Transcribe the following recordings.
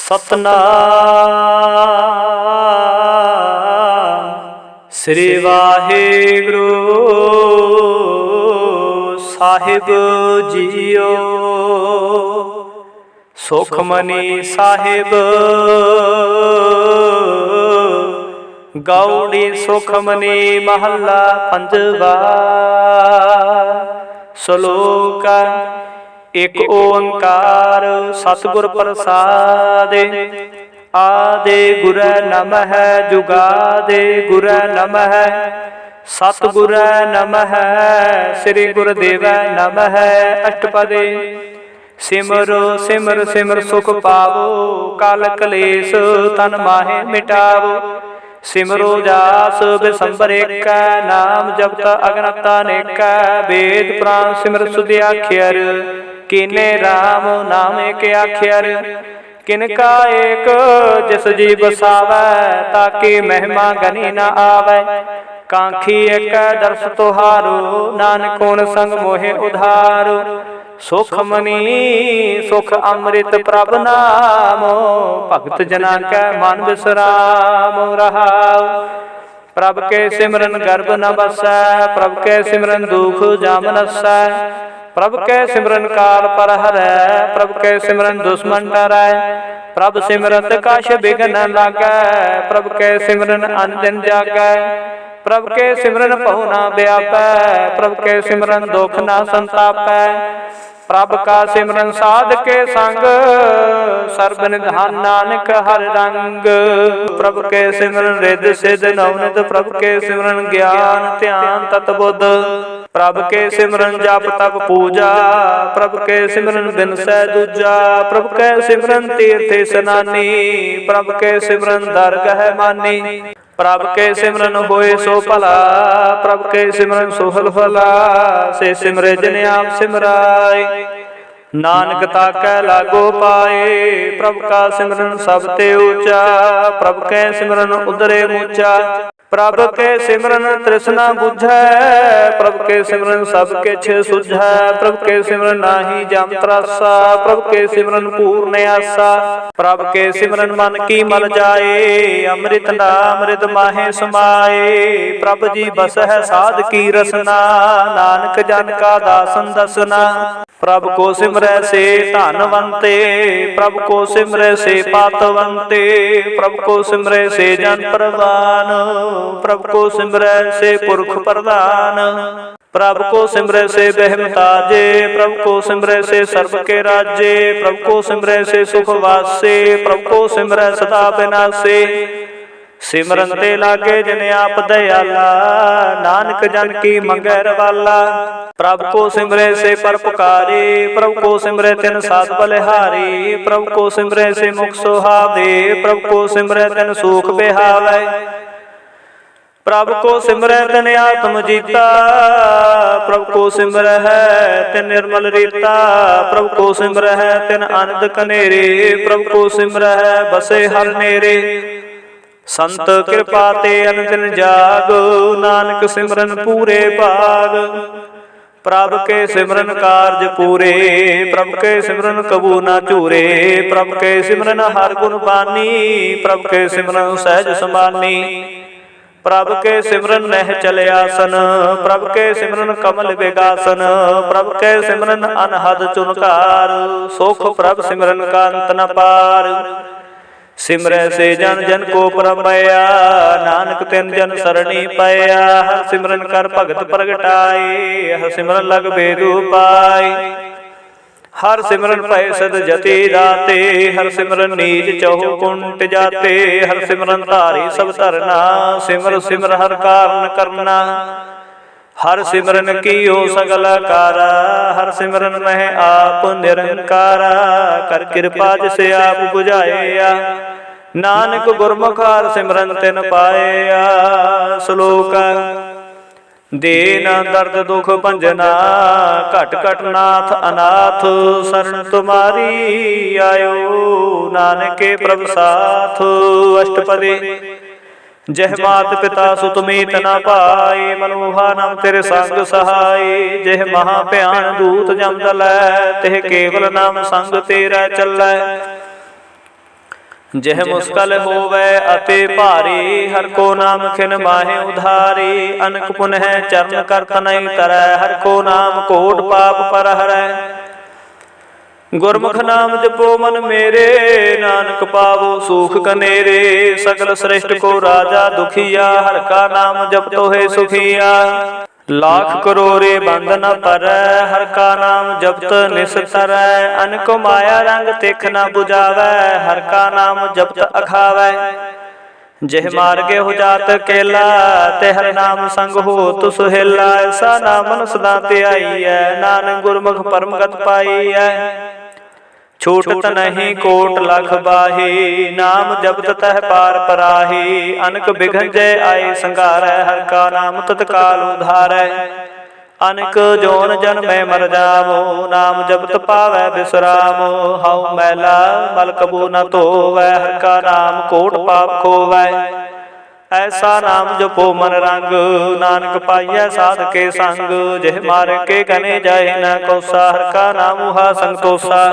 सतनाम श्री वाहिगुरु साहिब जीओ। सुखमनी साहिब गौड़ी सुखमनी महला पंजवा। श्लोक एक ओंकार सतगुर प्रसादे। आदि गुर नमः जुगादि गुर नमः सतगुर नमः श्री गुरुदेव नमः। अष्टपदी सिमरो सिमर सिमर सुख पावो काल कलेश तन माहे मिटावो। सिमरो जास बिसंबर एक नाम जपत अगनता नेका। वेद पुराण सिमर सुधि आखियर किने राम नाम एक आखियर। किनका एक जिस जी बसावै ताकि महिमा गनी न आवै। कांखी एक दर्श तुहारो नानक कोन संग मोहे उधारो। सुख मनी सुख अमृत प्रभ नामो भगत जना कै मन विश्राम रहाओ। प्रभ के सिमरन गर्भ न बसै प्रभ के सिमरन दुख जाम नसै। प्रभ के सिमरन काल पर हरै प्रभ के सिमरन दुश्मन डरै। प्रभ सिमरत कछ बिघन न लागै प्रभ के सिमरन अन दिन जागै। प्रभ के सिमरन पहु ना व्यापै प्रभ के सिमरन दुख ना संतापै। प्रभ का सिमरन साध के संग सर्ब निधान नानक हर रंग। प्रभ के सिमरन रिद्ध सिद्ध नवनित प्रभ के सिमरन ज्ञान ध्यान तत्बुद्ध। प्रभ के सिमरन जप तप पूजा प्रभ के सिमरन बिनसै दूजा। प्रभ के सिमरन तीर्थ स्नानी प्रभ के सिमरन दरगह मानी। प्रभ के सिमरन होए सो भला प्रभ के सिमरन सोहल भला। से सिमरे जिन आप सिमराय नानक ताकै लागो पाए। प्रभ का सिमरन सब ते ऊंचा प्रभ के सिमरन उदरे मूचा। प्रभ के सिमरन तृष्णा बुझै प्रभ के सिमरन सब किछ सुझै। प्रभ के सिमरन नाही जम त्रासा प्रभ के सिमरन पूर्ण आसा। प्रभ के सिमरन मन की मल जाए अमृत नामृत माहे समाए। प्रभ जी बस है साध की रसना नानक जन का दासन दसना। प्रभ को सिमरै से धनवंते प्रभ को सिमरै से पातवंते। प्रभ को सिमरै से जन प्रवान प्रभ को सिमरै से पुरख प्रधान। प्रभ को सिमरै से बहमताजे प्रभ को सिमरै से सर्व के राज्य। प्रभ को सिमरै से सुख वासे प्रभ को सिमरै सदा विनाशे। सिमरन ते लागे जिन आप दयाला नानक जन की मंगै रवाला। प्रभ को सिमरे से परोपकारी प्रभ को सिमरे तिन साध बलिहारी। प्रभ को सिमरे से मुख सुहावे प्रभ को सिमरे तिन सुख बिहावै। प्रभ को सिमरै तिन आत्म जीता प्रभ को सिमरै है तिन निर्मल रीता। प्रभ को सिमरै है तिन आनंद कनेरे प्रभ को सिमरै है बसे हर नेरे। संत कृपा ते अनदिन जाग नानक सिमरन पूरे भाग। प्रभ के सिमरन कारज पूरे प्रभ के सिमरन कबू न चूरे। प्रभ के सिमरन हर गुण बानी प्रभ के सिमरन सहज समानी। प्रभ के सिमरन नह चले आसन प्रभ के सिमरन कमल विगासन। प्रभ के सिमरन अनहद चुनकार सुख प्रभ सिमरन का अंत न पार। सिमरै से जन जन को परमया नानक तिन जन सरणी पाया। हर सिमरन कर भगत प्रगटाए हर सिमरन लग बेदू पाए। हर सिमरन पै सद जति दाते हर सिमरन नीच चहु कुंट जाते। हर सिमरन धारी सब धरना सिमर सिमर हर कारण करना। हर सिमरन कीयो सगल कारा हर सिमरन मह आप निरंकारा। कर कृपा जिसे आप बुझाया नानक गुरमुख हर सिमरन तिन पाया। श्लोक दीन दर्द दुख भंजना घट घट नाथ अनाथ। शरण तुम्हारी आयो नानक के प्रभ साथ। अष्टपदी जह मात पिता सुत मीत न पाए मनोहा नम तेरे संग सहाय। जह महा भयान दूत जम दलै तिह केवल नाम संग तेरा चलै। जह मुश्किल होवै अति भारी, हर को नाम खिन माहे उधारी। अनक पुनः चरण करत नहीं तरै, हर को नाम कोट पाप पर हरै। गुरमुख नाम जपो मन मेरे, नानक पावो सुख कनेरे। सकल श्रेष्ठ को राजा दुखिया, हर का नाम जपतो है सुखिया। लाख करोड़े बंद न परै, हर का नाम जपत निस्तरै। अनक माया रंग तिख न बुझावै, हर का नाम जपत अखावै। जिह मार्गे हो जात केला, तेहर नाम संग हो तु सुहेला। ऐसा नामन सदा ध्याईऐ, नानक गुरमुख परम गत पाईऐ। छूटत नहीं कोट लख बाही, नाम जपत तह पार पराही। अनक बिघन जय आए संघारै, हर का नाम तत्काल उधारै। अनक जोन जन में मर जावो, नाम जपत पावै बिसरामो। हऊ मैला मल कबू न धोवै, हर का नाम कोट पाप खोवै। ऐसा नाम जपो मन रंग, नानक पाइयै साध के संग। जिह मार के गने जाए न कोसा, हर का नाम उहा संतोषा।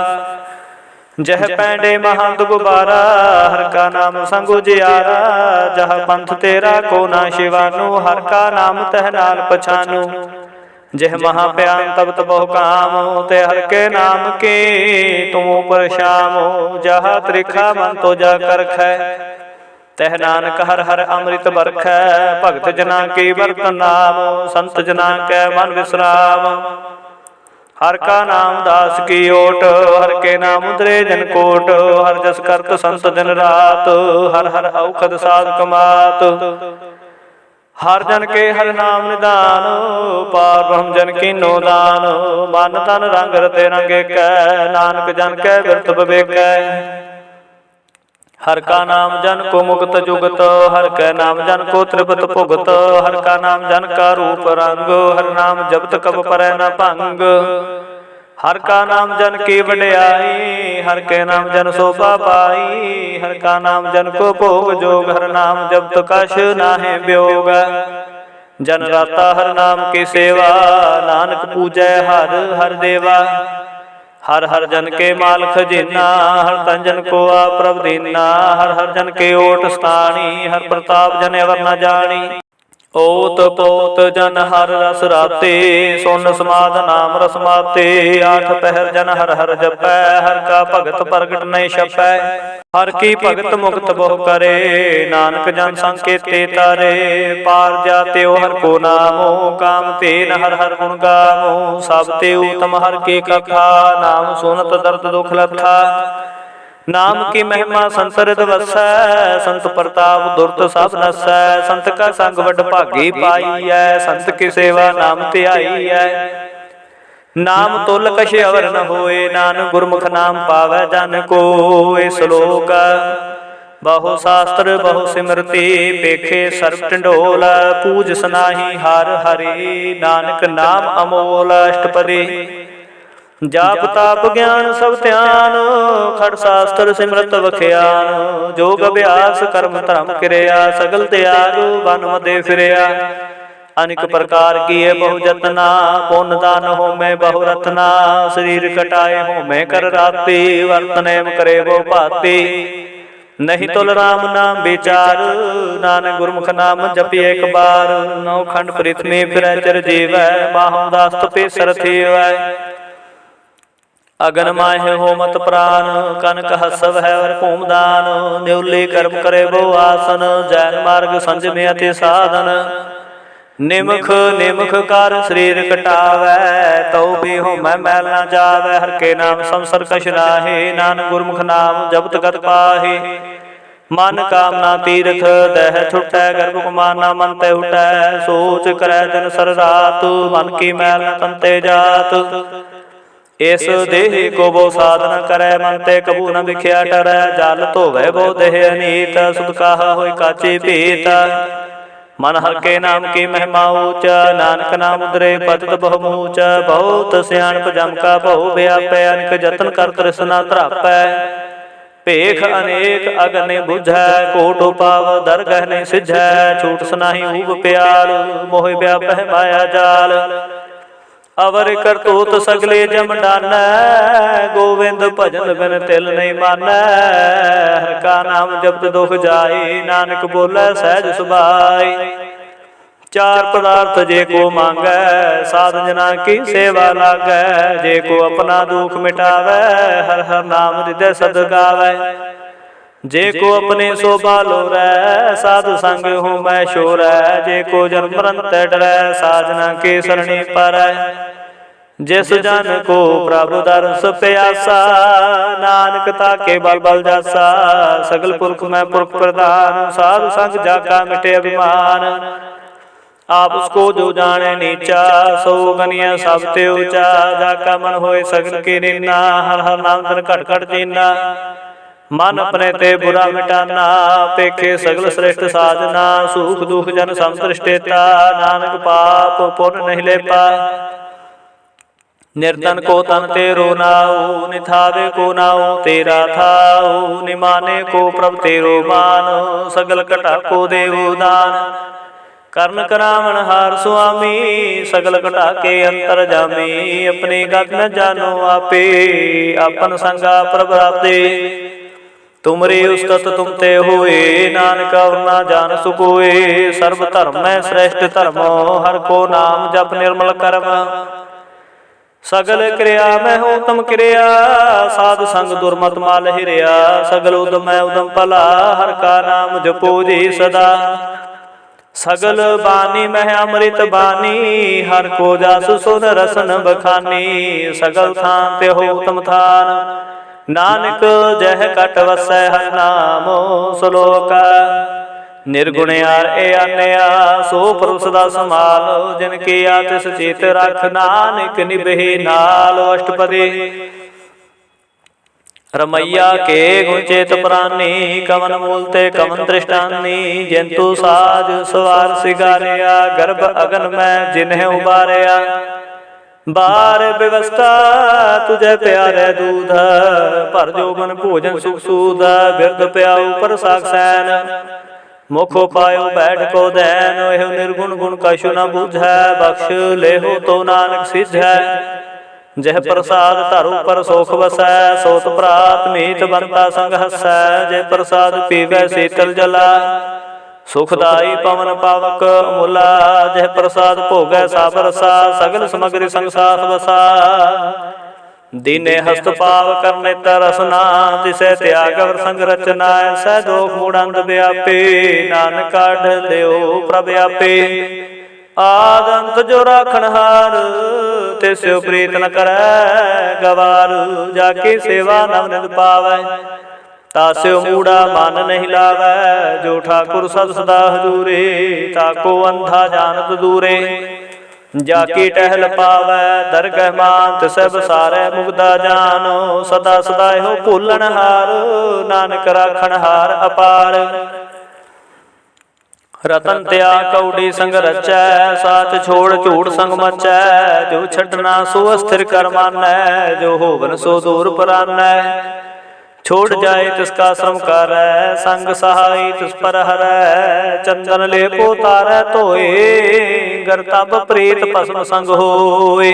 जह पैंडे महंत गुबारा, हर का नाम संग उजियारा। जह पंथ तेरा को ना शिवानु, हर का नाम तह नाल पछानु। जह महाप्यान तब बहु काम, ते हर के नाम के तुम ऊपर श्याम। जहाँ त्रिखा मन तो जा करखै, तह नानक हर हर अमृत बरखै। भगत जना की वर्त नाम, संत जना कै मन विश्राम। हर का नाम दास की ओट, हर के नाम उतरे जन कोट। हर जस करत संत दिन रात, हर हर औखद साध कमात। हर जन के हर नाम निदान, पार ब्रह्म जन की नो दान। मन तन रंग रते रंगे कै, नानक जन कै बिरत विवेकै। हर का नाम जन को मुक्त जुगत, हर कै नाम जन को त्रिपत भुगत। हर का नाम जन का रूप रंग, हर नाम जपत कब परै न भंग। हर का नाम जन की वड्याई, हर के नाम जन शोभा पाई। हर का नाम जन को भोग जोग, हर नाम जपत कछ नाहि ब्योग। जन राता हर नाम की सेवा, नानक पूजै हर हर देवा। हर हर जन के माल खजीना, हर तन जन को आप प्रभ दीना। हर हर जन के ओट स्थानी, हर प्रताप जन अवर न जानी। ओत पोत जन हर रस राते, सोन समाध नाम रस माते। आठ पहर जन हर हर जपै, हर का भगत प्रगट नहीं छपै। हर की भगत मुक्त बहु करे, नानक जन संकेते तारे। पार जाते हर को नामो, काम तेन हर हर गुण गामो। सब ते उत्तम हर की कथा, नाम सुनत दर्द दुख लथा। नाम की महिमा संत हृद वसै, संत प्रताप दुरत सब नसै। संत का संग वड भागी पाईऐ, संत की सेवा नाम ध्याईऐ। नाम तुल कछ अवर न होए, नानक गुरमुख नाम पावै जन कोय। श्लोक बहु शास्त्र बहु सिमरती, पेखे सर्व टिंडोल। पूज सनाही हर हरि, नानक नाम अमोल। अष्टपदी जाप ताप ज्ञान सब ध्यान, खड़ शास्त्र सिमरत वख्यान। जोग अभ्यास कर्म धर्म क्रिया, सगल त्याग वन मदे फिरया। अनेक प्रकार किए बहु जतना, पुण्य दान हो मैं बहु रत्ना। शरीर कटाए हो मैं कर राती, वर्तनेम करे वो भाती। नहीं तुल राम नाम विचार, नानक गुरमुख नाम जपि एक बार। नौ खंड पृथ्वी फिरै चिर जीवै, बाहों दास तपे सरथीवै। अगन माहे हो मत प्राण, कनक हसव है और भूमदान। न्यूली कर्म करे वो आसन, जैन मार्ग संजमे अति साधन। निमख निमख कर शरीर कटावै, तो भी हो मैं मैल न जावै। हर के नाम संसर कछ नाहि, नानक गुरमुख नाम जपत गत पाहि। मन कामना तीर्थ दह छुटै, गर्भ कुमाना मन ते उठै। सोच करै दिन सर रात, मन की मैल न तंते जात। इस देह को वो साधन करे, मन ते कबू न बिख्या टरै। जल धोवै वो देह अनीत, सुध कहा होय काची पीत। मन हर के नाम की महिमा ऊंच, नानक नाम उदरे पतित बहु मूच। बहुत सियाणप जम का बहु व्यापै, अनेक जतन कर तृष्णा त्रापै। भेख अनेक अग्नि बुझै, कोट पाव दरगह नहीं सिझै। छूट सुनाही ऊब प्याल, मोह व्यापै माया जाल। अवर करतूत सगले जम डानै, गोविंद भजन बिन तिल नहीं मानै। हर का नाम जपत दुख जाए, नानक बोले सहज सुभाए। चार पदार्थ जे को मांगै, साध जना की सेवा लागै। जे को अपना दुख मिटावै, हर हर नाम हृदय सद गावै। जे को अपने शोभा लोरै, साधु संग हूँ मैं शोरै। जे को जन्म मरण तै डरै, साजना के सरणी परै। जिस जन को प्रभु दर्श प्यासा, नानक ताके बल बल जासा। सगल पुरख में पुरख प्रधान, साधु संग जाका मिटे अभिमान। आप उसको जो जाने नीचा, सो गनिया सब ते ऊंचा। जाका मन होए सगल के नीना, हर हर नाम धन घट घट जीना। मन अपने ते बुरा मिटाना, पेखे सगल श्रेष्ठ साजना। सुख दुख जन संतृष्टेता, नानक पाप पुण्य नहीं लेपा। निर्धन को तन तेरो नाऊ, निथावे को नाऊ तेरा थाऊ। निमाने को प्रभ तेरो मान, सगल कटा को देवो दान। कर्ण करावन हार स्वामी, सगल कटा के अंतर जामी। अपने गत न जानो आपे, अपन संगा प्रभ राते। तुमरे उस्तत तुम ते होए, नानक और ना जान सुकोए। सर्व धर्म में श्रेष्ठ धर्मो, हर को नाम जप निर्मल कर्म। सगल क्रिया में हो तम क्रिया, साध संग दुर्मत माल हिरिया। सगल उदम में उदम भला, हर का नाम जपो जी सदा। सगल बानी में अमृत बानी, हर को जासु सुन रसन बखानी। सगल थान ते हो तम थान, नानक जह कट वसै हर नामो श्लोक। निर्गुण यार ए आनया, सो प्रभु सदा संभाल। जिनके आतिस चेत रख, नानक निभे नाल। अष्टपदी रमैया के गुण चेत प्राणी, कवन मूलते कवन दृष्टानी। जंतु साज सवार सिगारिया, गर्भ अगन में जिन्हें उबारिया। बार व्यवस्था तुझे प्यारे दूध, पर जो मन भोजन सुख सूद। बिरद प्याऊ पर साक्षैन, मुखो पायो बैठ को दैन। एहो निर्गुण गुण कछु न बूझै, बख्श लेहो तो नानक सिझै। जह प्रसाद धरु पर सोख बसै, सोत प्रात मीत बनता संग हसै। जय प्रसाद पीवै शीतल जला, सुखदाई पवन पावक मुला। जह प्रसाद भोगै साब रसा, सगल समग्री संग साथ बसा। दीने हस्त पाव करने तरसना, तिसे त्याग अवर संग रचना। सह दोख मूढ़ व्यापे, नानक काढ़ देओ प्रभ आपे। आद अंत जो राखण हार, तिस्यो प्रीत न करੈ गवार। जाके सेवा नव निध पावै, तास्यो मूढ़ा मान नहीं लावै। जो ठाकुर सद सदा हजूरे, ताको अंधा जानत दूरे। जाकी टहल पावै दरगह मांत, सब सारै मुग्धा जानो। सदा सदा हो भूलन हार, नानक राखण हार अपार। रतन त्याग कौड़ी संग रचै, साच छोड़ झूठ संग मचै। जो छटना सो अस्थिर कर मानै, जो होवन सो दूर परानै। छोड़ जाए तिसका श्रम करੈ, संग सहाय तिस पर हरै। चंदन लेपो तारै धोए, गर तब प्रीत भस्म संग होए।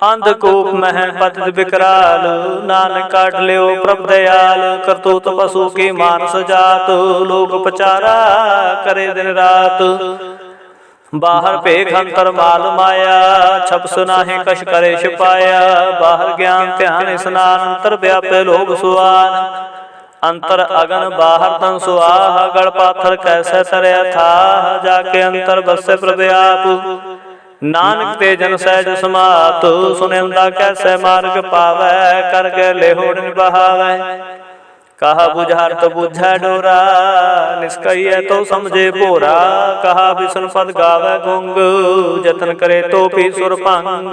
अंधकूप मह पतित विकराल, नानक काट लियो प्रभ दयाल। करतूत पशु की मानस जात, लोक पचारा करे दिन रात। बाहर पेख अंतर माल माया, छप सुनाहि कछ करे छिपाया। बाहर ज्ञान ध्यान स्नान, अंतर व्यापे लोभ सुआन। अंतर अगन बाहर तन सुआह, गढ़ पाथर कैसे तरय थाह। जाके अंतर बसे प्रभ आप, नानक ते जन सहज समात। सुनिंदा कैसे मार्ग पावै, कर गए लेहोड़ बहावै। कहा बुझार तो बुझै डोरा, निष्कहिए तो समझे भोरा। कहा विष्णु पद गावै गुंग, जतन करे तो भी सुर भंग।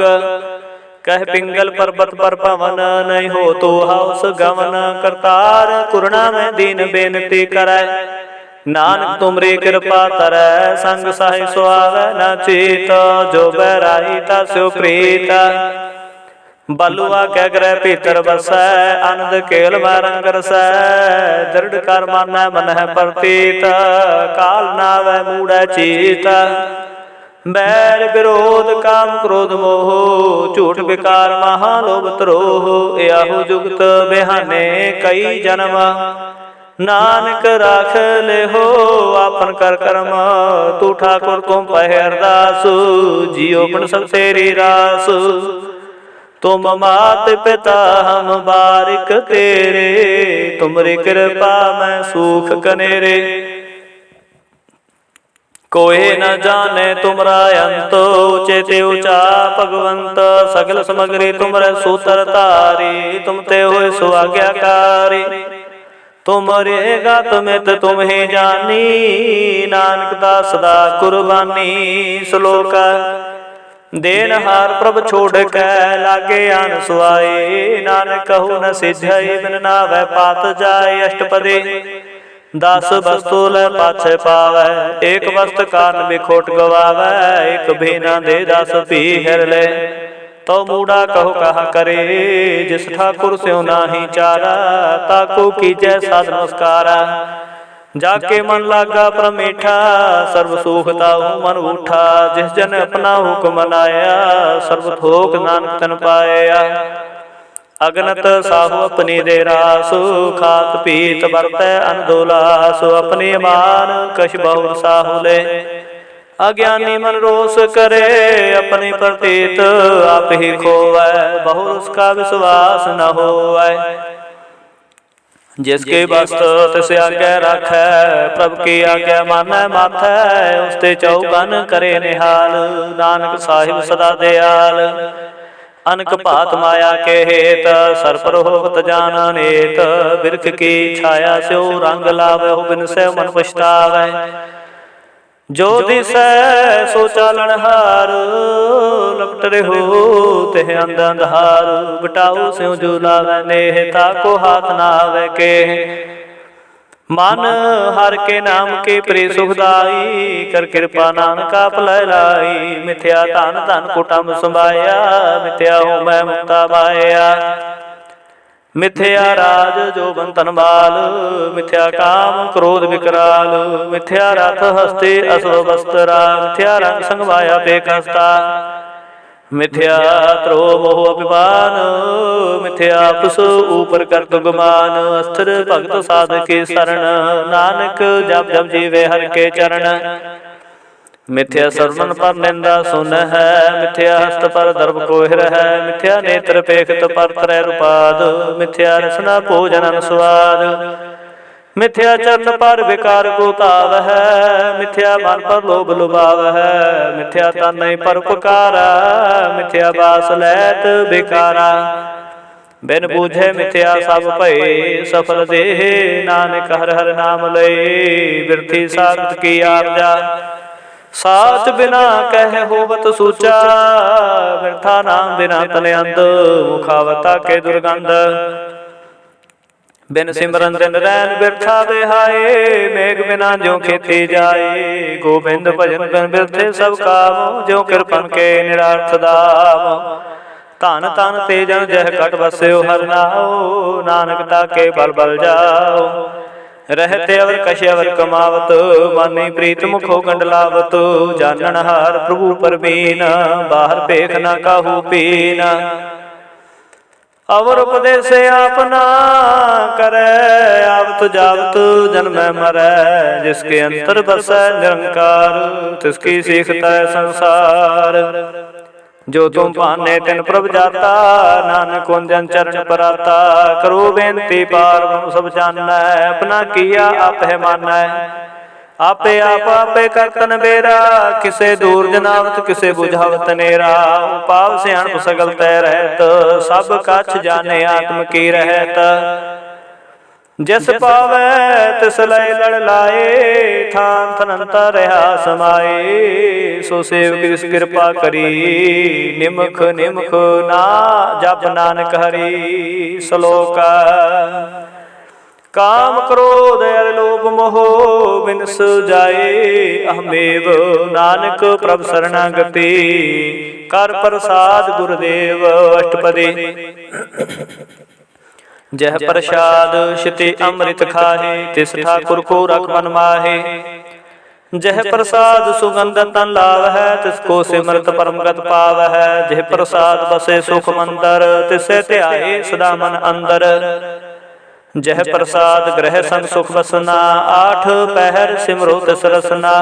कह पिंगल पर्वत पर पवन, नहीं हो तो हाउस गमन। करतार कुरना में दीन बेनती करै, नानक तुमरी कृपा तरै। संग साहि सुहावै न चीत, जो बैराही तास्यो प्रीत। बलुआ के ग्रह भीतर बसै, आनंद केल में रंग रसै। दृढ़ कर मानै मन है प्रतीत, काल नावै मूढ़ चीत। बैर विरोध काम क्रोध मोह, झूठ विकार महालोभ त्रोह। याहू जुगत बिहाने कई जन्म, नानक राख ले हो आपन कर कर्म, तू ठाकुर तुम पह अरदास, जियो बन सब तेरी रास। तुम मात पिता हम बारिक तेरे, तुमरी कृपा मैं सुख कनेरे। कोई न जाने तुमरा अंत, चेते ऊंचा भगवंत। सगल समग्री तुमरे सूत्र तारी, तुम ते हो सुआज्ञाकारी। तुमरे गत मित तुम ही जानी, नानक दास दा कुर्बानी। श्लोक देन हार प्रभ छोड़ कै लागे आन सुआए, नानक कहू न सिझई बिन नावै पात जाए। अष्टपदी दस वस्तु लै पाछे पावै, एक वस्त कान बिखोट गवावै। एक भी न दे दस भी हिर ले, तो मूड़ा कहो कहा करे। जिस ठाकुर स्यों नाही चारा, ताको कीजै साध नमस्कारा। जाके मन लागा परमेठा, सर्व सुख ताहु मन उठा। जिस जन अपना हुक्म मनाया, सर्व थोक नानक तन पाया। अगनत साहु अपनी दे रास, खात पीत बरतै अनदोलास। अपनी मान कछ बहुर साहु ले, अज्ञानी मन रोष करे। अपनी प्रतीत आप ही खोवै, बहुर उसका विश्वास न होवै। जिसके वस्त तिस आज्ञा राखै, प्रभ की आज्ञा मानै माथै। उसते चौबन करे निहाल, नानक साहिब सदा दयाल। अनक भात माया के हेत, सर पर होवत जान अनेत। बिरख की छाया स्यो रंग लावै, बिन से मन पछतावै। जो दिसै सो चालन हार, लपट रहो तेह अंध अंधार। बटाऊ स्यों जो लावै नेह, ताको हाथ ना आवे के। मन हर के नाम के प्रे सुखदाई, कर कृपा नानका भलै लाई। मिथ्या धन धन कुटुंब संभाया, मिथ्या हो मैं मुक्ता पाया। मिथ्या राज जो बंतन बाल, मिथ्या काम क्रोध विकराल। मिथ्या रथ हस्ते असव वस्त्रा, मिथ्या रंग संग माया बेखस्ता। मिथ्या त्रो मोह अभिमान, मिथ्या पुस ऊपर कर गुमान। अस्थिर भगत साध के शरण, नानक जप जप जीवे हर के चरण। मिथ्या सरमन पर निंदा सुन है, मिथ्या हस्त पर दर्भ कोहिर है। मिथ्या नेत्र पेखत पर त्रय रुपाद, मिथ्या रसना भोजन अनुस्वाद। मिथ्या चरण पर विकार को ताव है, मिथ्या मन पर लोभ लुभाव है। मिथ्या तन नहीं पर उपकारा, मिथ्या बास लैत बेकारा। बिन बूझे मिथ्या सब भय, सफल देह नानक हर हर नाम लय। बिरथी सागत की आरजा, साच बिना कह होवत सूचा। व्यर्था नाम बिना तन अंध, मुखावता के दुर्गंध। बिन सिमरन दिन रैन बिरथा बिहाए, मेघ बिना ज्यों खेती जाए। गोबिंद भजन बिन बिरथे सब काम, ज्यों कृपन के निरार्थ दाम। धन धन ते जन जह कट बस्यो हर नाओ, नानक ताके बल बल जाओ। रहते अवर कश अवर कमावत, मानी प्रीत मुखो गंडलावत। जानन हार प्रभु परमीन, बाहर पेख न काहू पीन। अवर उपदेश आपना करे, आवत जावत जन्म मरै। जिसके अंतर बसै निरंकार, तिसकी सीखता संसार। जो तुम पाने तिन प्रभ जाता, नानक कुंजन चरण पराता। करो बेनती पार ब्रह्म सब जानै, अपना किया आप है मानै। आपे आप आपे करतन बेरा, किसे दूर जनावत किसे बुझावत नेरा। पाव सियाणप सगल तै रहत, सब कछ जाने आत्म की रहत। जिस पावै तिस लय लड़ लाए, थान थनंता रहा समाए। सो सेवक जिस कृपा करी, निमख निमख ना जप नानक हरि। श्लोक काम क्रोध अर लोभ मोह बिनस जाए। अहमेव नानक प्रभ शरणागति, कर प्रसाद गुरुदेव। अष्टपदी जह प्रसाद शिति अमृत खाहे, तिस ठाकुर को रख मन माहे। जह प्रसाद सुगंध तन लाव है, तिसको सिमरत परम गत पाव है। जह प्रसाद बसे सुख मंदर, तिसे त्याए सदा मन अंदर। जह प्रसाद ग्रह संग सुख बसना, आठ पहर सिमरो तिस रसना।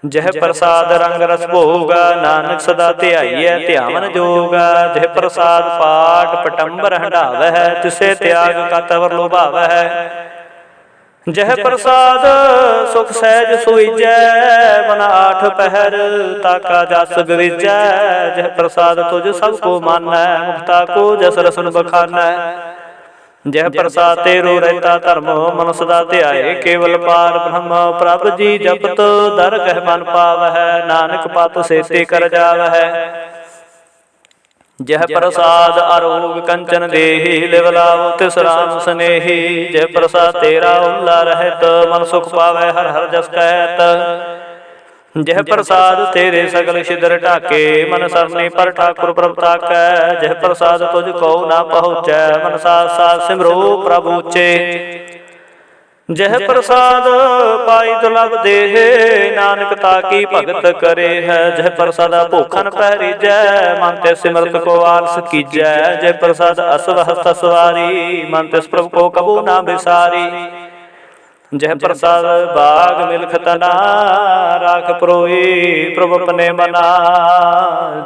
जह प्रसाद रंग रस भोगा, नानक सदा ध्याइयै ध्यान जोगा। जह प्रसाद पाठ पटंबर हंडावै, तिसे त्याग कत अवर लोभावै। जह प्रसाद सुख सहज सोईजै, मन आठ पहर ताका जस गरीजै। जह प्रसाद तुझ सबको मानै, मुक्ता को जस रसन बखानै। जह प्रसाद तेरो रहता धर्म, मन सदा ध्याए केवल पार ब्रह्म। प्रभ जी जपत दरगह मन पावै, नानक पत सेते कर जावै। जह प्रसाद आरोग कंचन देहि, लिव लाभ तिस राम स्नेही। जह प्रसाद तेरा उल्ला रहत, मन सुख पावै हर हर जस कहत। जह प्रसाद तेरे सगल छिद्र ढाके, मन सरनी पर ठाकुर प्रभ ताकै। जह प्रसाद तुझ को ना पहुँचै, मन साथ साथ सिमरो प्रभु उचे। जह प्रसाद पाई दुलभ देह, नानक ताकी भगत करे है। जह प्रसाद भूखन पहरीजै, मन ते सिमरत को आलस कीजै। जह प्रसाद असव हस्त सवारी, मन तिस प्रभु को कबू ना बिसारी। जह प्रसाद बाग मिलख तना, राख प्रोई प्रभु अपने मना।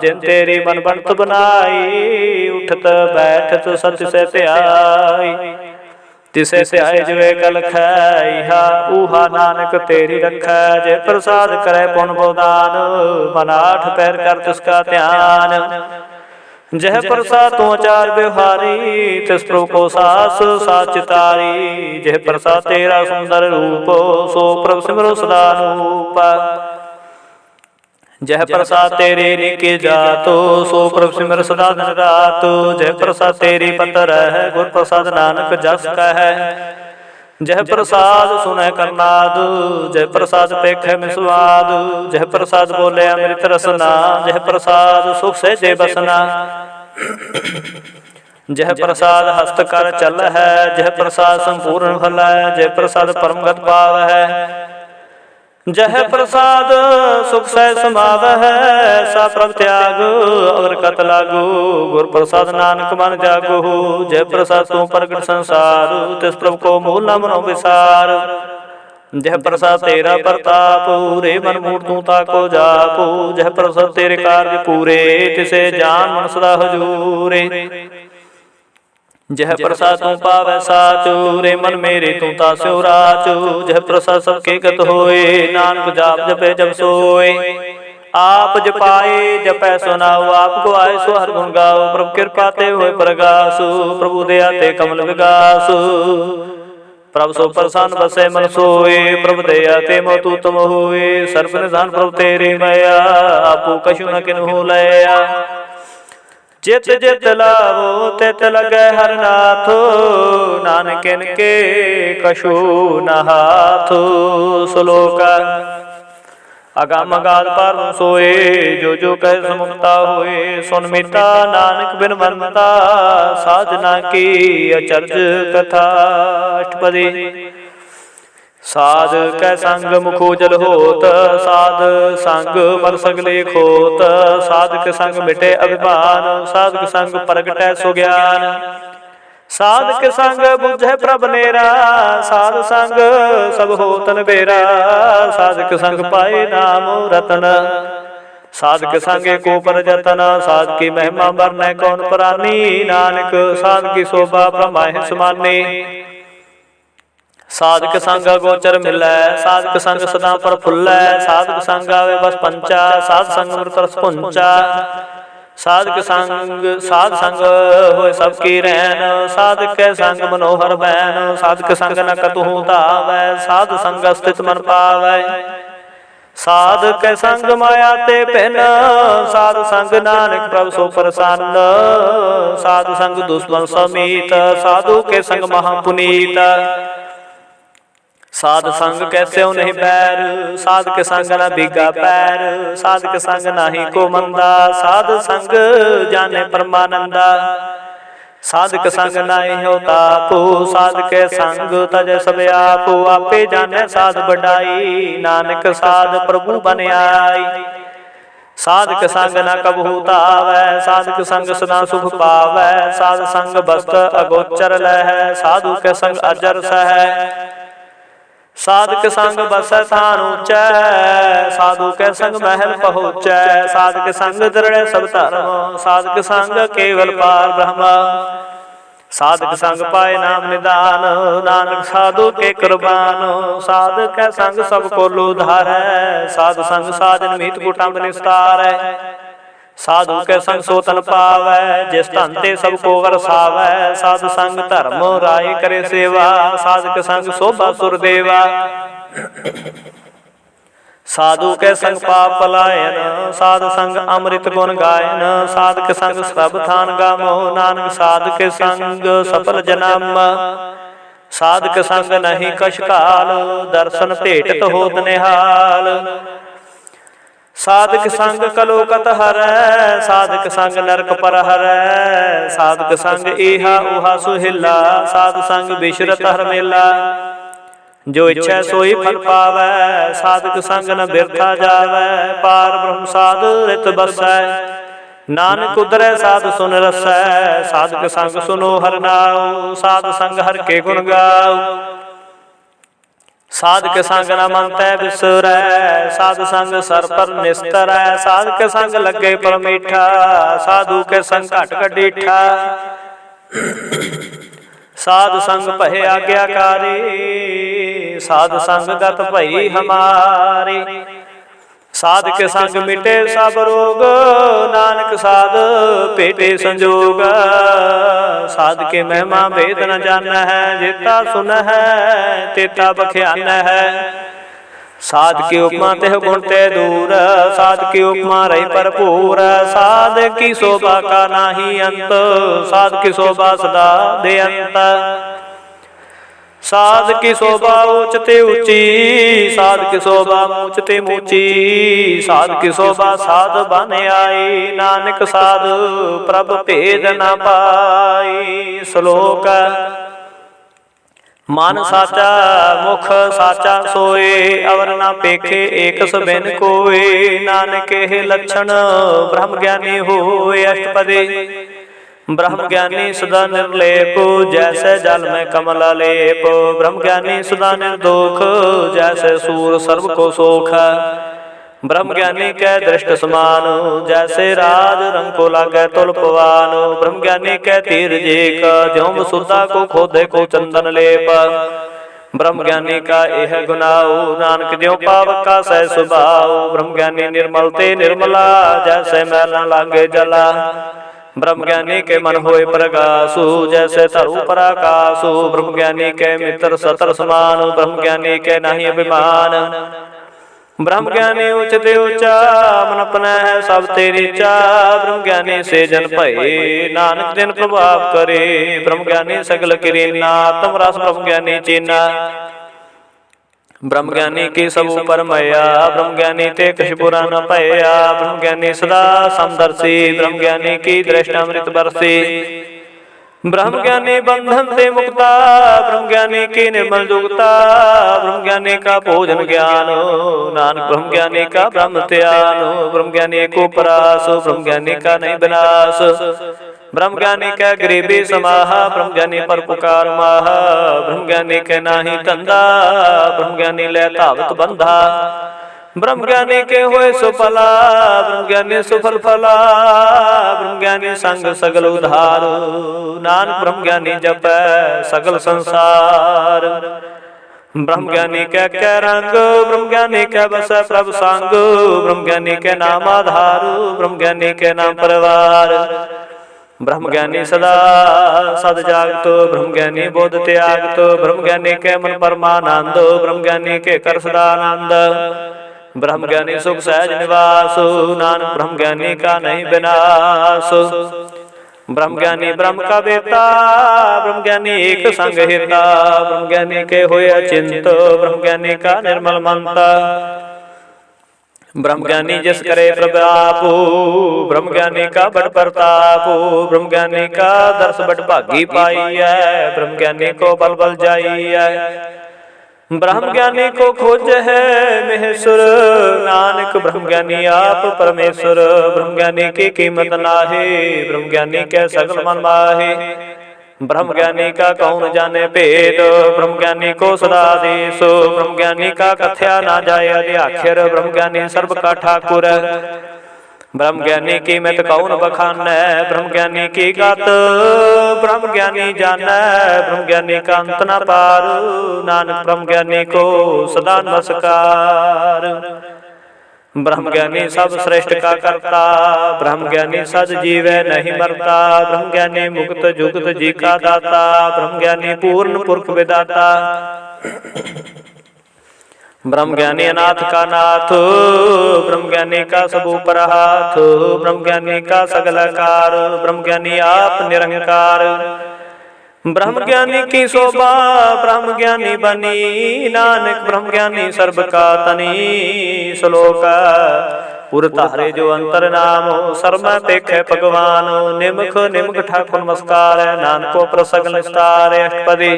जिन तेरी मन बनत बनाई, उठत बैठत सत से ध्याई। तिसे ध्याए जिवे कल खैहा, ऊहा नानक तेरी रखै। जय प्रसाद करे पुन बोदान, मन आठ पैर कर तिसका ध्यान। जह प्रसाद तू आचार व्यवहारी, तिस प्रभु को सास साच चितारी। जह प्रसाद तेरा सुंदर रूप, सो प्रभु सिमरो सदा रूप। जह प्रसाद तेरी निके जातो, सो प्रभु सिमर सदा दिन रात। जह प्रसाद तेरी पतर है, गुर प्रसाद नानक जस कह। जह प्रसाद सुनै करनाद, जह प्रसाद पेखै में स्वाद। जह प्रसाद बोले अमृत रसना, जह प्रसाद सुख से जे बसना। जह प्रसाद हस्त कर चल है, जह प्रसाद संपूर्ण फल है। जह प्रसाद परमगत पाव है, जह प्रसाद सुख सह समाव है। सा प्रभ त्याग और कत लागू, गुर प्रसाद नानक मन जागो। जय प्रसाद तू प्रगट संसार, तिस प्रभु को मूल न मनो विसार। जह प्रसाद तेरा प्रताप, रे मन मूड तू ताको जापो। जह प्रसाद तेरे कार्य पूरे, तिसे जान मन सदा हजूरे। जह प्रसाद तू पावै साचु, रे मन मेरे तू तास्यो राचु। जह प्रसाद सबके गत होए, नानक जाप जपे जब सोए। आप जपाए जपै सुनाओ, आप गुआए सो हर गुण गाओ। प्रभु कृपा ते होए प्रगासु, प्रभु दया ते कमल विगासु। प्रभु सो प्रसन्न बसे मन सोए, प्रभु दया ते मोतु तुम होए। सर्व निधान प्रभु तेरी मया, आपू कछु न किन्हु लया। जित जित लावो तित लगै हर नाथो, नानक इनके कछु न हाथो। श्लोक अगम अगाध पर सोए, जो जो कह समुक्ता होए। सुन मीता नानक बिन मनता, साधना की अचरज कथा। अष्टपदी साध कै संग मुखो जल होत, साध संग मर सगले खोत। साधक संग मिटे अभिमान, साधक संग प्रगटै सुज्ञान। साधक संग बुझै प्रभ नेरा, साध संग सब होतन बेरा। साधक संग पाए नाम रतन, साधक संगे को पर जतन। साध की महिमा बरनै कौन प्राणी, नानक साध की शोभा ब्रह्माहि समानी। साधक संग गोचर मिलै, साधक संग सदा प्रफुल्लै। साधक संग आवे बस पंचा, साध संग मृत रस पुंचा। साधक संग होए सबकी रहन, साधक के संग मनोहर बैन। साधक संग न कतहु धावै, साध संग स्थित मन पावै। साधक के संग माया ते भिन, साध संग नानक प्रभु सो प्रसन्न। साध संग दुश्मन समीत, साधु के संग महापुनीत। साध संग कैसे नहीं बैर, साध के संग न बिगा पैर। साध के संग नाही को मंदा, साध संग जाने परमानंदा। साध के संग नाही हो तापो, साध के संग तज सब आपो। आपे जाने साध बढ़ाई, नानक साध प्रभु बन आई। साधक संग न कबहू तावै, साधक संग सदा सुख पावै, साध संग बस्त अगोचर लहै, साधु के संग अजर सहै, साधक संग बसै थान ऊंचै, साधु के संग महल पहुँचै, साधक संग दृढ़ सब धर्म, साधक संग केवल पार ब्रह्म, साधक संग पाए नाम निदान, नानक साधु के कुर्बान, साधक के संग सब को लूधारै, साधु संग साधन मीत कुटुंब निस्तारै, साधु के संग सोतन पावै, जिस धन ते सबको वरसावै, साधु संग धर्म राय करे सेवा, साधक संग शोभा सुर देवा, साधु के संग पाप पलायन, साधु संग अमृत गुण गायन, साधक संग सब थान गामो, नानक साधक के संग सफल जन्म, साधक संग नहीं कछ काल, दर्शन भेटत होत निहाल, साधक संग कलोकत हरै, साधक संग नरक पर हरै, साधक संग एहा उहा सुहेला, साधु संग बिशरत हर मेला, जो इच्छा सोई फल पावै, साधक संग न बिरथा जावै, पार ब्रह्म साध रित बसै, नानक उतरै साधु सुन रसै, साधक संग सुनो हर नाउ, साधु संग हर के गुण गाओ, साधक संग न मन तै बिसरै, साधु संग सर पर निस्तरै, साधक संग लगे पर मीठा, साधु के संग घट गडीठा, साधु संग भय आज्ञाकारी, साधु संग गत भई हमारी, साधक संग मिटे सब रोग, नानक साध भेटे संजोग, साध के महिमा भेद न जान है, जेता सुन है तेता बख्यान है, साध की उपमा तेह गुण ते दूर, साध की उपमा रही भरपूर, साध की शोभा का नाही अंत, साध की शोभा सदा दे अंत, साध की शोभा ऊंचते ऊंची, साध की शोभा ऊंचते ऊंची, साध की शोभा साध बन आई, नानक साध प्रभ भेद न पाई। श्लोक मन साचा मुख साचा सोए, अवर ना पेखे एक सबिन कोए, नानक हे लक्षण ब्रह्म ज्ञानी होए। अष्टपदी ब्रह्म ज्ञानी सदा निर्लेप, जैसे जल में कमल लेप, ब्रह्म ज्ञानी सदा निर्दोख, जैसे सूर सर्व को सोख, ब्रह्म ज्ञानी के दृष्ट समान, जैसे राज रंग को लागे तुलपवान, ब्रह्म ज्ञानी के तीर जेक, ज्यों वसुधा को खोदे को चंदन लेप, ब्रह्म ज्ञानी का यह गुनाऊ, नानक ज्यों पावक का सह सुभाव, ब्रह्म ज्ञानी निर्मल ते निर्मला, जैसे मैल न लागे जला, ब्रह्म ज्ञानी के मन होए प्रकाशु, जैसे तरु पराकाशु, ब्रह्म ज्ञानी के मित्र सतर समान, ब्रह्म ज्ञानी के नहीं अभिमान, ब्रह्म ज्ञानी उचते ऊंचा, मन अपना है सब तेरी चा, ब्रह्म ज्ञानी से जन भये, नानक दिन प्रभाव करे, ब्रह्म ज्ञानी सगल किरीना, तुम रस ब्रह्म ज्ञानी चीना, ब्रह्म ज्ञानी की सब ऊपर मया, ब्रह्म ज्ञानी ते कछ बुरा न पया, ब्रह्म ज्ञानी सदा समदर्शी, ब्रह्म ज्ञानी की दृष्टि अमृत बरसी, ब्रह्म ज्ञानी बंधन ते मुक्ता, ब्रह्म ज्ञानी की निर्मल जुगता, ब्रह्म ज्ञानी का भोजन ज्ञान, नानक ब्रह्म ज्ञानी का ब्रह्म त्यान, ब्रह्म ज्ञानी को परास, ब्रह्म ज्ञानी का नहीं विनाश, ब्रह्म ज्ञानी के गरीबी समाहा, ब्रह्म ज्ञानी पर पुकार माहा, ब्रह्म ज्ञानी के नाही धंधा, ब्रह्म ज्ञानी ले धावत बंधा, ब्रह्म ज्ञानी के होए सुफला, ब्रह्म ज्ञानी सुफल फला, ब्रह्म ज्ञानी संग सगल उधार, नानक ब्रह्म ज्ञानी जपै सगल संसार, ब्रह्म ज्ञानी के रंग, ब्रह्म ज्ञानी के बस प्रभ संग, ब्रह्म ज्ञानी के नाम आधार, ब्रह्म ज्ञानी के नाम परिवार, ब्रह्म ज्ञानी सदा सद जागत, ब्रह्म ज्ञानी बोध त्यागत, ब्रह्म ज्ञानी के मन परमानंद, ब्रह्म ज्ञानी के कर सदानंद, ब्रह्म ज्ञानी सुख सहज निवास, नानक ब्रह्म ज्ञानी का नहीं विनाश, ब्रह्म ज्ञानी ब्रह्म का बेटा, ब्रह्म ज्ञानी एक संग हिता, ब्रह्म ज्ञानी के होए अचिंत, ब्रह्म ज्ञानी का निर्मल मंता, ब्रह्म ज्ञानी जिस करे प्रभापो, ब्रह्म ज्ञानी का बड़ प्रतापो, ब्रह्म ज्ञानी का दर्श बड़ भागी पाई है, ब्रह्म ज्ञानी को बल बल जाई है, ब्रह्म ज्ञानी को खोज है महेश्वर, नानक ब्रह्म ज्ञानी आप परमेश्वर। ब्रह्म ज्ञानी की कीमत नाहे, ब्रह्म ज्ञानी के सगल मन माहे। ब्रह्म ज्ञानी का कौन जाने भेद, ब्रह्म ज्ञानी को सदा देश। ब्रह्म ज्ञानी का कथ्या ना जाय आखिर, ब्रह्म ज्ञानी सर्व का ठाकुर। ब्रह्म ज्ञानी की मित कौन बखानै, ब्रह्म ज्ञानी की गात ब्रह्म ज्ञानी जानै। ब्रह्म ज्ञानी का अंत न पार, नानक ब्रह्म ज्ञानी को सदा नमस्कार। ब्रह्म ज्ञानी सब श्रेष्ठ का करता, ब्रह्म ज्ञानी सज जीवै नहीं मरता। ब्रह्म ज्ञानी मुक्त जुगत जी का दाता, ब्रह्म ज्ञानी पूर्ण पुरख विदाता। ब्रह्म ज्ञानी अनाथ का नाथ, ब्रह्म ज्ञानी का सब ऊपर हाथ। ब्रह्म ज्ञानी का सगल कार, ब्रह्म ज्ञानी आप निरंकार। ब्रह्म ज्ञानी की शोभा ब्रह्म ज्ञानी बनी, नानक ब्रह्म ज्ञानी सर्व का तनी। श्लोक उर तारे जो अंतर नाम, सर्व पेख भगवान। निमख निमख ठाकुर नमस्कार, नानको प्रसग निस्तार। अष्टपदी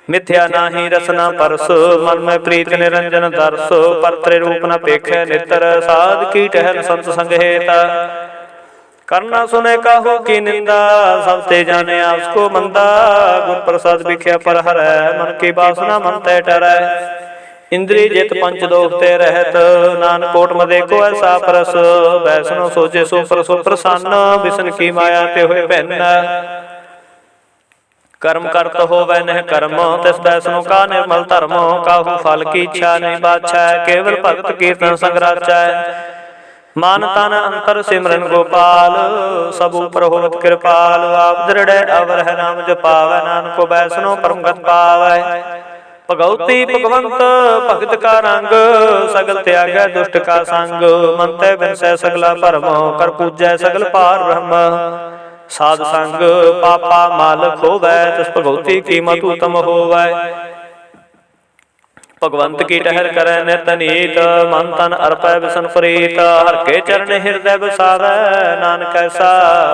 मिथ्या नाही रसना परस, मन में प्रीत निरंजन दर्श। परत्रे रूप न पेखे नितर, साध की टहल संत संग हेता। करना सुने काहू की निंदा, सब ते जाने उसको मंदा। गुर प्रसाद बिख्या पर हरै, मन की वासना मन तय टरै। इंद्री जित पंच दोखते रहत, नानकोट मदे को ऐसा परस। वैष्णो सोचे सो प्रसन्न, विष्णु की माया ते हुए पहन। कर्म करत हो वह नह कर्म, तिस वैष्णो का निर्मल धर्म। काहू फल की इच्छा नहीं बाछै, केवल भगत कीर्तन संग राचै। मान तन अंतर सिमरन गोपाल, सब ऊपर होत कृपाल। आप दृढ़ अवर है नाम जपावै, नानको वैष्णो परम गत पावै। भगवती भगवंत भगत का रंग, सगल त्यागै दुष्ट का संग। मन तै बिनसै सगला भरम, कर पूजै सगल पार ब्रह्म। साध संग पापा माल खोवै, तिस भगवती की मत उत्तम होवै। भगवंत की टहर करै नित नीत, मन तन अर्पै विसन प्रीत। हर के चरण हृदय बसावै, नानक ऐसा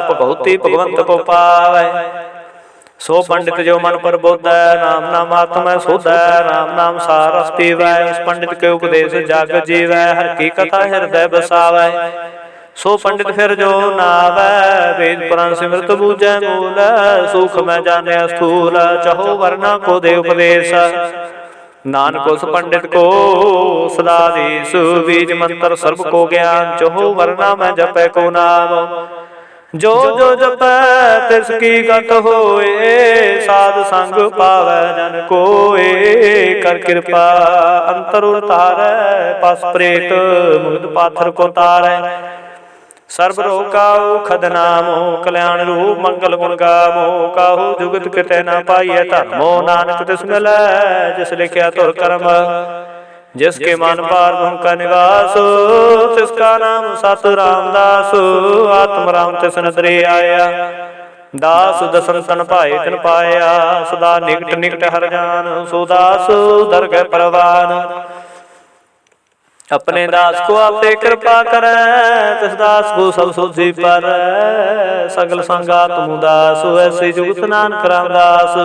भगवती भगवंत को पावै। सो पंडित जो मन पर बोधै, नाम नाम आत्मा सोधै। राम नाम सार रस पीवै, इस पंडित के उपदेश जाग जीवै। हर की कथा हृदय बसावै, सो पंडित फिर जो नावै। वेद पुराण सिमरत बूझै मूल, सुख में जाने स्थूल। चहो वर्णा को दे उपदेश, नानक उस पंडित को सदा देश। बीज मंत्र सर्व को ज्ञान, चहो वर्णा में जपै को नाम। जो जो जपै तिसकी गत होए, साध संग पावै जन कोए। कर कृपा अंतर उतारै, पस प्रेत मुग्ध पाथर को तारै। सर्व रोग काहू खद नामो, कल्याण रूप मंगल गुण गावो। काहू जुगत कृतै न पाइय धर्मो, नानक तिस मिलै जिस लिखिया तुर कर्म। जिसके मन पार ब्रह्म का निवास, तिसका नाम सत रामदास। आत्म राम तिस नदरे आया, दास दसन तन पाए तिन पाया। सदा निकट निकट हर जान, सो दास दरगह परवान। अपने दास को आपे कृपा करे, तिस दास को सब सोझी पर। सगल संगात मुदास, ऐसी जुगत नानक रामदास।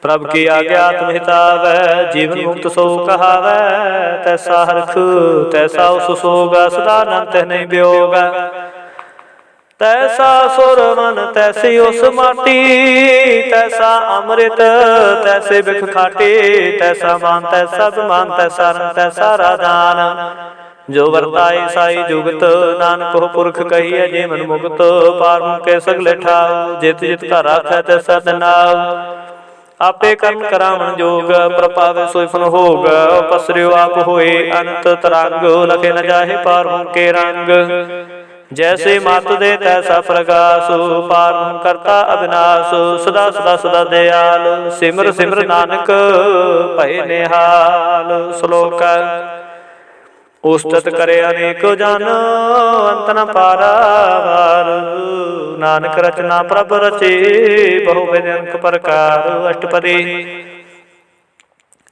प्रभ की आज्ञा तुम हितावै, जीवन मुक्त सो कहावै। तैसा हरख तैसा उस सोगा, सदा नंत नहीं ब्योगा। तैसा सुर मन तैसी उस माटी, तैसा अमृत तैसे बिख खाटी। तैसा मान तैसा अभिमान, तैसा रंग तैसा राजान। जो वर्ताई साई जुगत, नानक हो पुरख कहिए जीवन मुक्त। पार के सगले ठाव, जित जित का राखै तैसा तनाव। आपे कर्म करावन जोग, प्रपावे सोई फन होग। पसरियो आप होए अनंत तरंग, लखे न जाहे पार के रंग। जैसे मात दे तैसा प्रकाश, पार करता अविनाश। सदा सदा सदा दयाल, सिमर सिमर नानक भय निहाल। श्लोक उष्टत करे अनेक जन, अंत न पारावार। नानक रचना प्रभ रचे, बहु विधि प्रकार। अष्टपदी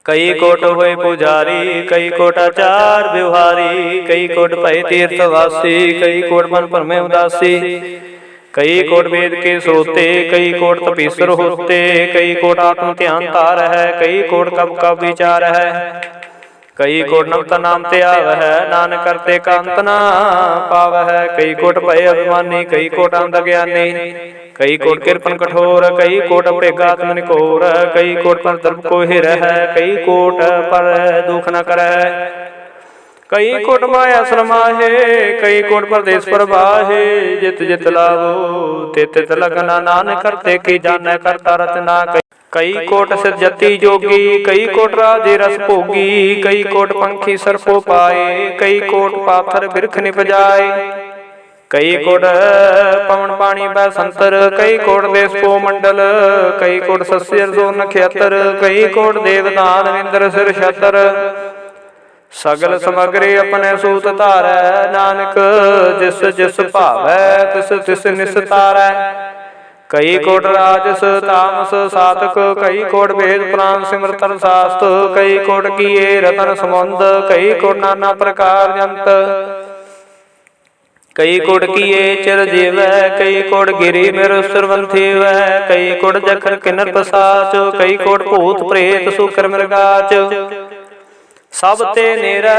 कई कोट हुए पुजारी, कई कोट आचार व्यवहारी। कई कोट भय तीर्थवासी, कई कोट मन पर में उदासी। कई कोट वेद के सोते, कई कोट तपीसर होते, कई कोट आत्म ध्यान तार है, कई कोट कब का विचार है, कई कोट नमता नाम त्याग है, नानक करते कांत ना पाव है। कई कोट भय अभिमानी, कई कोट अंध ज्ञानी, कई कोट कृपन कठोर, कई कोट अपरेगात्म निकोर, कई कोट पर दर्प को हिर है, कई कोट पर दुख न कर, कई कोट माया श्रमाहे, कई कोट परदेश प्रवाहे, जित जित लाभो तित तित लगना, नानक करते की जाने करता रचना। कई कोट सिरजती जोगी, कई कोट राजे रस भोगी, कई कोट पंखी सरपो पाए, कई कोट पाथर बिरख निपजाए, कई कोट पवन पानी बैसंतर, कई कोट देश को मंडल, कई कोट सस्य जो नक्षत्र, कई कोट देवदान इंद्र सिर छतर, सगल समग्री अपने सूत धारै, नानक जिस जिस भावै तिस तिस निस्तारै। कई कोट राजस तामस सातक, कई कोट वेद पुराण सिमरत शास्त्र, कई कोट किए रतन समुंद, कई कोट नाना प्रकार जंत, कई कोट किए चिर जीव, कई कोट गिरी मेरु सुरवंथी वै, कई कोट जखर किन्नर पसाच, कई कोट भूत प्रेत सुकर मृगाच, सब ते नेरै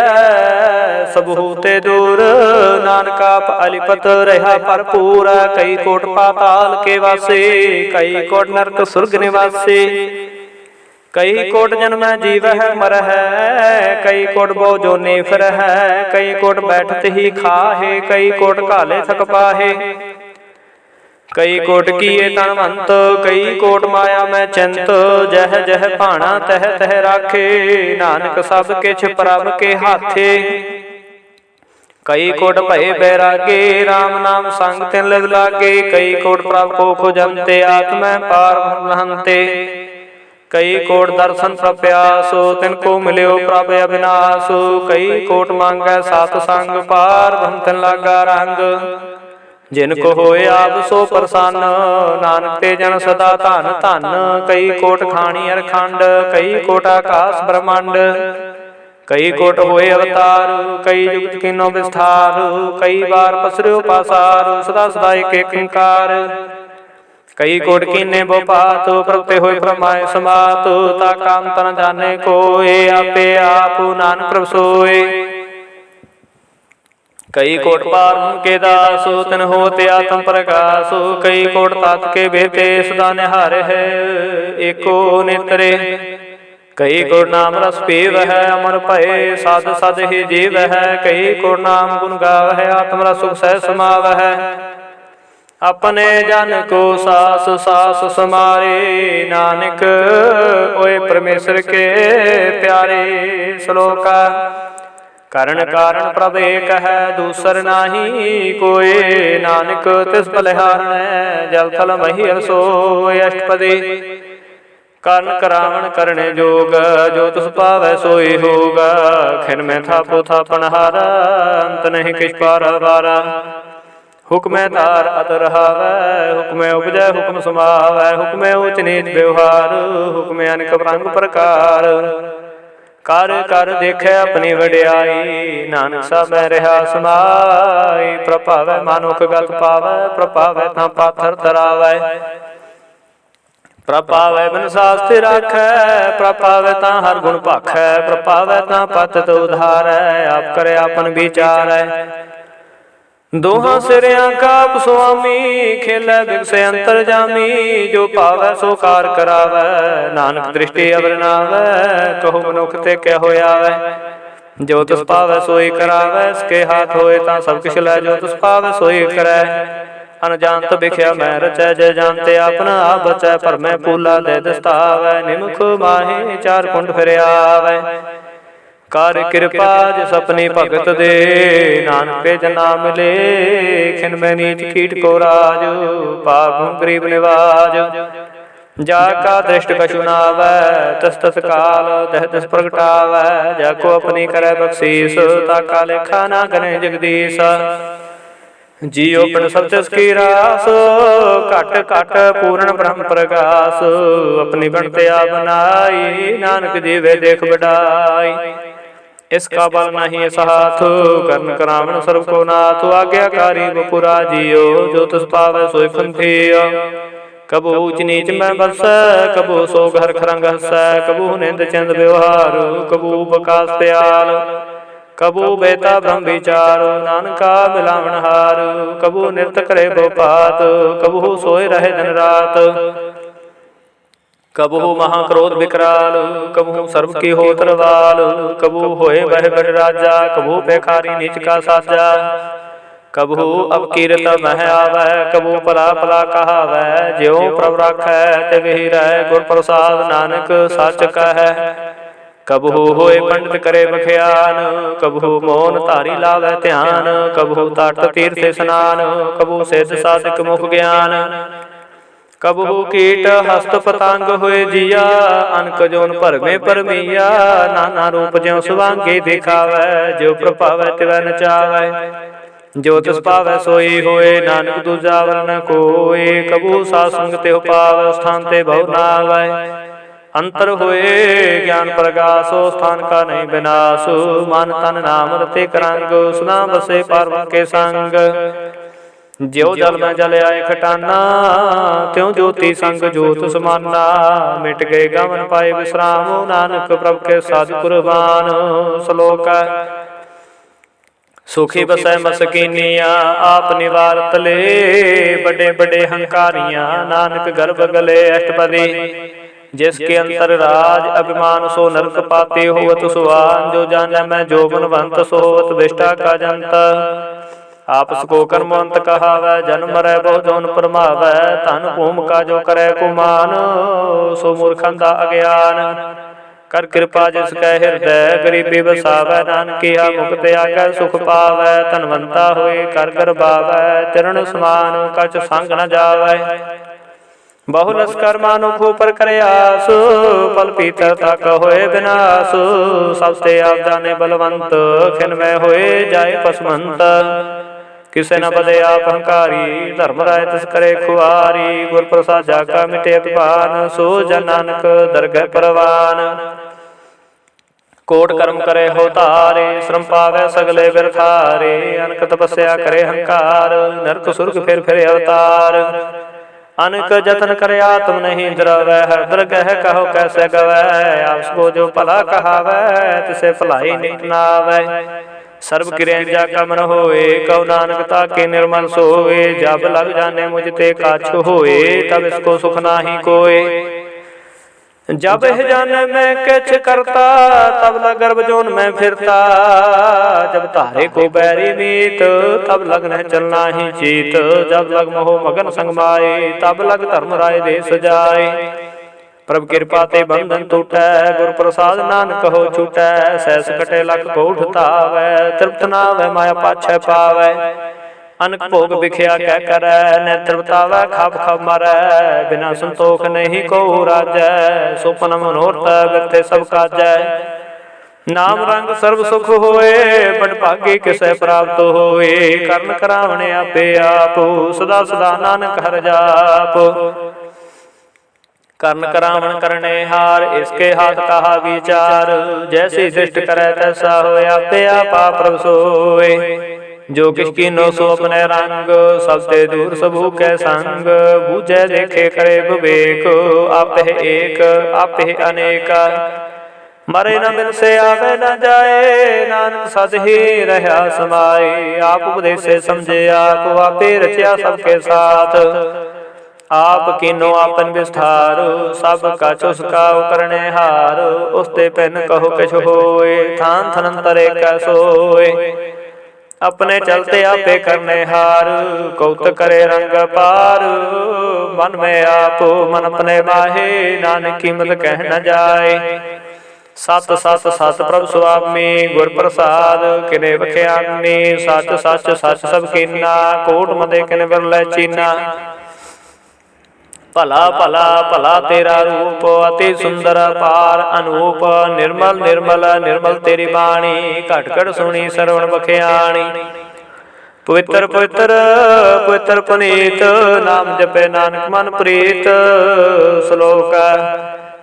सबहु ते दूर, नानक आप अलिपत रहा भरपूर। कई कोट पाताल के वासे, कई कोट नरक सुरग निवासे, कई कोट जन्म जीव है मर है, कई कोट बो जो ने फिर है, कई कोट बैठत ही खाहे, कई कोट काले थक पाहे, कई कोट किए तनवंत, कई कोट माया में चिंत, जह जह भाणा तह तह राखे, नानक सब किछ प्रभ के हाथे। कई कोट भय बैरागे, राम नाम संग तिन लग लागे, कई कोट प्रभ को खोजंते, आत्मा पार ब्रह्मते, कई कोट दर्शन प्रप्यासो, तिनको मिल्यो प्रभ अविनाशो, कई कोट मांगै सात संग, पार ब्रह्म तिन लागा रंग, जिनको होए आप सो प्रसन्न, नानक ते जन सदा धन धन। कई कोट खाणी अरखंड, कई कोट आकाश ब्रह्मांड, कई कोट होए अवतार, कई जुगत किनो विस्तार, कई बार पसर्यो पासार, सदा सदा एक ओंकार, कई कोट कीने बोपात, प्रगटे होए ब्रह्माय समात, ता काम तन जाने कोय, आपे आप नानक प्रभ सोए। कई कोट पार के दासो, तिन होते आत्म प्रकाशो, कई कोट तात के बेते सदा निहार है एको नेत्रे, कई कोट नाम रस पीव है, अमर भय साध सद ही जीव है, कई कोट नाम गुण गाव है, आत्म रस सुख सह समाव है, अपने जन को सास सास समारे, नानक ओए परमेश्वर के प्यारे। श्लोका करण कारण प्रभ एक है, दूसर नाही कोय, नानक तिस बलिहारण जल थल मही सोय। अष्टपदी करण करावण करने जोग, जो तुस पावै सोई होगा, खिन में थापो थापन हारा, अंत नहीं किछ पारा वारा, हुक्म तार अत रहावै, हुक्म उपजै हुक्म समावै, हुक्म उच नीच व्यवहार, हुक्म अनेक रंग प्रकार, कर कर देखे अपनी वड्याई, नानक सब रहा समाई, प्रभावै मानुख गत पावै, प्रभावै तां पाथर तरावै, प्रभावै बिन शास्त्र राखै, प्रभावै तां हर गुण भाखै, प्रभावै तां पतित उधारै, आप करे आपन विचारै, दोहां सिरियां का स्वामी, खेलै बिगसे अंतर जामी, जो पावै सो कार करावै, नानक दृष्टि अवर नावै, कहो मनुख ते क्या होयावै, जो तुस पावै सोई करावै, इसके हाथ होए तां सब किछ लै, जो तुस पावै सोई करै, अनजानत बिख्या मैं रचै, जय जानते अपना आप बचै, पर मैं पूला दे दस्तावै, निमुख माहे चार कुंड फिर आवै, कर कृपा जिस अपनी भगत दे, नानक पे जना मिले, खिन में नीच कीट को राज, पाप गरीब निवाज, जाका दृष्ट कछु नावै, तस तस काल दह दस प्रगटावै, जाको अपनी करे बख्शीस, ताका लेखा ना गने जगदीश, जियो पिंड सब तिस की रास, घट घट पूर्ण ब्रह्म प्रकाश, अपनी बनते आ बनाई, नानक जीवे देख बड़ाई, इसका बल नहीं साथ, कर्ण करावण सर्व को नाथ। आज्ञाकारी बपुरा जियो, जो तुस पावै सोई फंथिया। कबू ऊच नीच में बस, कबू सो घर खरंग हस। कबू निंद चंद व्यवहार, कबू बकास प्याल। कबू बेता ब्रह्म विचार, नानका मिलावण हार। कबू निरत करे गोपात, कबू सोए रहे दिन रात। कबहू महाक्रोध विकराल, कबहू सर्व की हो तरवाल। कबहू होए बह बड़ राजा, कबहू पेखारी नीच का साजा। कबहू अब कीरत मह आवै, कबहू पला पला कहावै। ज्यों प्रभ राखै तिवहि रहै, गुर प्रसाद नानक सच कहै। कबहू होए पंडित करे बख्यान, कबहू मौन धारी लावै ध्यान। कबहू तट तीर्थ स्नान, कबहू सिद्ध साधिक मुख ज्ञान। कबहू कीट हस्त पतंग होए जिया, अनक जोन भरमे परमिया। नाना रूप ज्यों सुवांगे दिखावै, जो प्रभावै तिवै नचावै। जो तिस पावै सोई होए, नानक दूजा वर न कोय। कबहू साध संग तिहु पावै, स्थान ते बहु न आवै। अंतर होए ज्ञान प्रगासो, स्थान का नहीं विनाश। मन तन नाम रते करंग, सुना बसे पार्वत के संग। ज्यो जल में जल आए खटाना, त्यों ज्योति संग ज्योत समाना। मिट गए गमन पाए विश्राम, नानक प्रभ के साधु कुर्बान। श्लोक सुखी बसै मसकीनिया, आप निवारत ले। बड़े बड़े हंकारियां, नानक गर्भ गले अष्टपदी। जिसके अंतर राज अभिमान, सो नरक पाते होवत सुवान। जो जाने मैं जोबनवंत, सो होवत विष्टा का जंत। आपस को कर्मवंत कहावै, जन्म मरै बहु जौन परमावै। धन भूम का जो करे कुमान, सो मूर्खंदा अज्ञान। कर कृपा जिसकै हृदय, गरीबी बसावै। नानकिया मुक्त आगै सुख पावै। धनवंता होए कर गर्भावै, चरण समान कछ संग न जावै। बहु लस्कर मानो खूपर करे आस, पल पीतरता होए विनाश। सबसे आप जाने बलवंत, खिन में होए जाए पसमंत। किसे न बदे आप हंकारी, धर्म राय तिस करे खुआरी। गुर प्रसाद जाका मिटे अभिमान, सो जन नानक दरगह परवान। कोट कर्म करे हो तारे, श्रम पावे सगले बिरथारे। अनक तपस्या करे हंकार, नरक सुर्ग फिर अवतार। अनक जतन करे आत्म नहीं द्रवै, हर दरगह कहो कैसे गवै। आपको जो भला कहावै, तिसे भलाई नित नावै। सर्व क्रिया जाका मन होए, कहो नानक ताके निर्मल सोए। जब लग जाने मुझ ते काछु होए, तब इसको सुख नाही कोय। जब यह जाने मैं किछ करता, तब लग गर्भ जोन में फिरता। जब तारे को बैरी मीत, तब लग न चलना ही चीत। जब लग मोह मगन संग माए, तब लग धर्म राय देश जाए। प्रभ कृपा ते बंधन टूटै, गुर प्रसाद नानक हो छूटै। सहस कटे लख कोट तावै, तृप्त नावै माया पाछै पावै। अनक भोग बिख्या कै करै, नेत्र बतावै खाब खाब मरै। बिना संतोख नहीं को राजै, सोपन मनोरथ व्यर्थे सब काजै। नाम रंग सर्व सुख होए, बड़ भागी किसै प्राप्त होए। कर्ण करावण आपे आप, सदा सदा नानक हर जाप। कर्ण करावण करने हार, इसके हाथ कहा विचार। जैसी सृष्टि करे तैसा होया, पे आपा प्रभ सोए। जो किसकी नो सो अपने रंग, सबसे दूर सबू के संग। बूझे देखे करे विवेक, आप है एक आप है अनेक। मरे न बिन से आवे न जाए, नानक सद ही रहा समाए। आप उपदेश से समझे आप, आपे रचिया सबके साथ। आप कीनो आपन विस्तार, सब का चुसकाओ करने हार। उसते पेन कहो किछ होए, थान थनंतरे कै सोए। अपने चलते आपे करने हार, कौत करे रंग पार। मन में आप मन अपने माहे, नानक कीमत कह न जाए। सत सत सत प्रभु स्वामी, गुर प्रसाद किने बख्यानी। सच सच सच सब कीना, कोट मदे किने बरलै चीना। भला भला भला तेरा रूप, अति सुंदर पार अनूप। निर्मल निर्मल निर्मल तेरी बाणी, घट घट सुनी श्रवण बख्याणी। पवित्र पवित्र पवित्र पुनीत, नाम जपे नानक मन प्रीत। श्लोक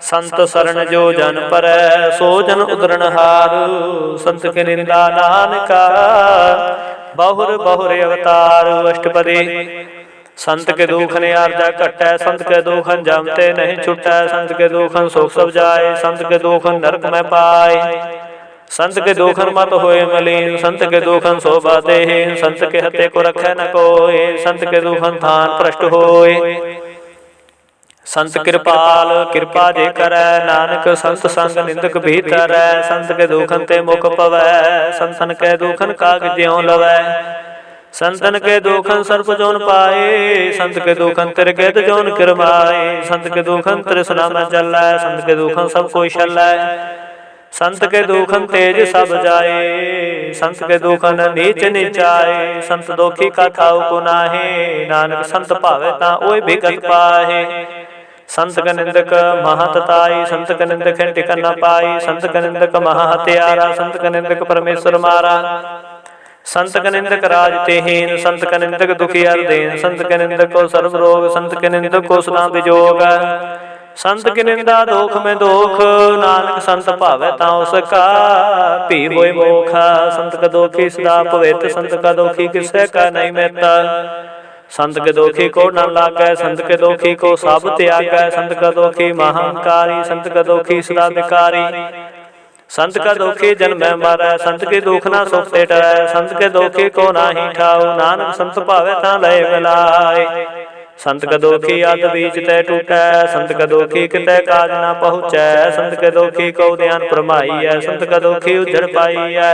संत शरण जो जन परै सो जन उदरणहार। संत के निंदा नानका बहुर बहुर अवतार। अष्टपदी संत के दुखन आर्जा कटै संत के दुखन जमते नहीं छुटै। संत के दुखन सुख सब जाए संत के दुखन नरक में पाए। संत के दुखन मत होए मलिन संत के दुखन शोभा देहीन। संत के हते को रखै न कोय संत के दुखन थान भ्रष्ट होय। संत कृपाल कृपा जे करै नानक संत संग निंदक भीतरै। संत के दुखन ते मुख पवै संतन के दुखन काग ज्यों लवै। संतन के दुखन सर्प जोन पाए संत के दुखन तिर गेद जोन किरमाए। संत के दुखन तृष्णा में चलै संत के दुखन सब कोई छलै। संत के दुखन तेज सब जाए संत के दुखन नीच नीचाए। संत दोखी का थाउ को नाहे नानक संत भावे ता ओय बिगत पाहे। संत का निंदक महातताई संत का निंदक टिकन न पाई। संत का निंदक महा हत्यारा संत का निंदक परमेश्वर मारा। संत का निंदक राज तेहीन संत का निंदक दुखी अर्देन। संत के निंदक को सर्व रोग संत के निंदक को सदा विजोग। संत की निंदा दोख में दोख नानक संत भावे ता उसका पी होय मोखा। संत का दोखी सदा पवित्र संत का दोखी किसै का नहीं मेता। संत के दोखी को न लागै संत के दोखी को सब त्यागै। संत का दोखी महांकारी संत का दोखी सदा विकारी। संत का दोखी जन्म में मरै संत के दुख ना सुख ते डरै। संत के दोखी को नाही ठाऊ नानक संत भावे ता लय मिलाय। संत का दोखी अध बीच तै टूटै संत का दोखी कितै काज ना पहुँचै। संत के दोखी को ध्यान फरमाईऐ संत का दोखी उजड़ पाईऐ।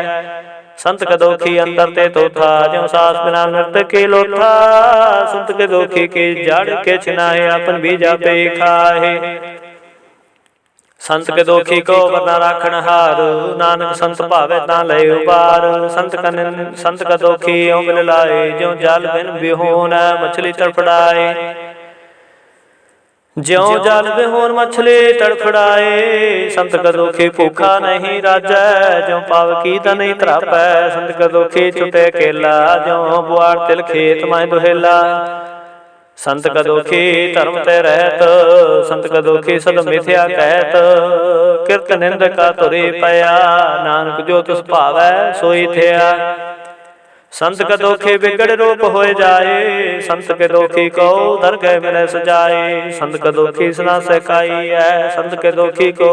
संत का दोखी अंतर ते तोथा ज्यों सास बिना नृत के लोथा। संत के दोखी की जड़ के छिनाहे अपन बीजा पे खाहे। संत के दोखी को वरना राखण हार नानक संत भावे ता लय उबार। संत का दोखी ओं मिल लाए ज्यों जाल बिन बिहोन मछली तड़फड़ाए। ज्यों जाल बिहोन मछली तड़फड़ाए संत का दोखी भूखा नहीं राजै। ज्यों पावकी दा नहीं त्रापै संत का दोखी छुटे केला। ज्यों बुआड़ तिल खेत माय दुहेला। संत का दोखी धर्म ते रहत संत का दोखी सद मिथ्या कहत। किरत निंद का तुरी पया नानक जो तुस भावै सोई थिया। संत का दोखी बिगड़ रूप हो जाए संत के दोखी को दरगह मिले सजाए। संत का दोखी सना सकाई है संत के दोखी को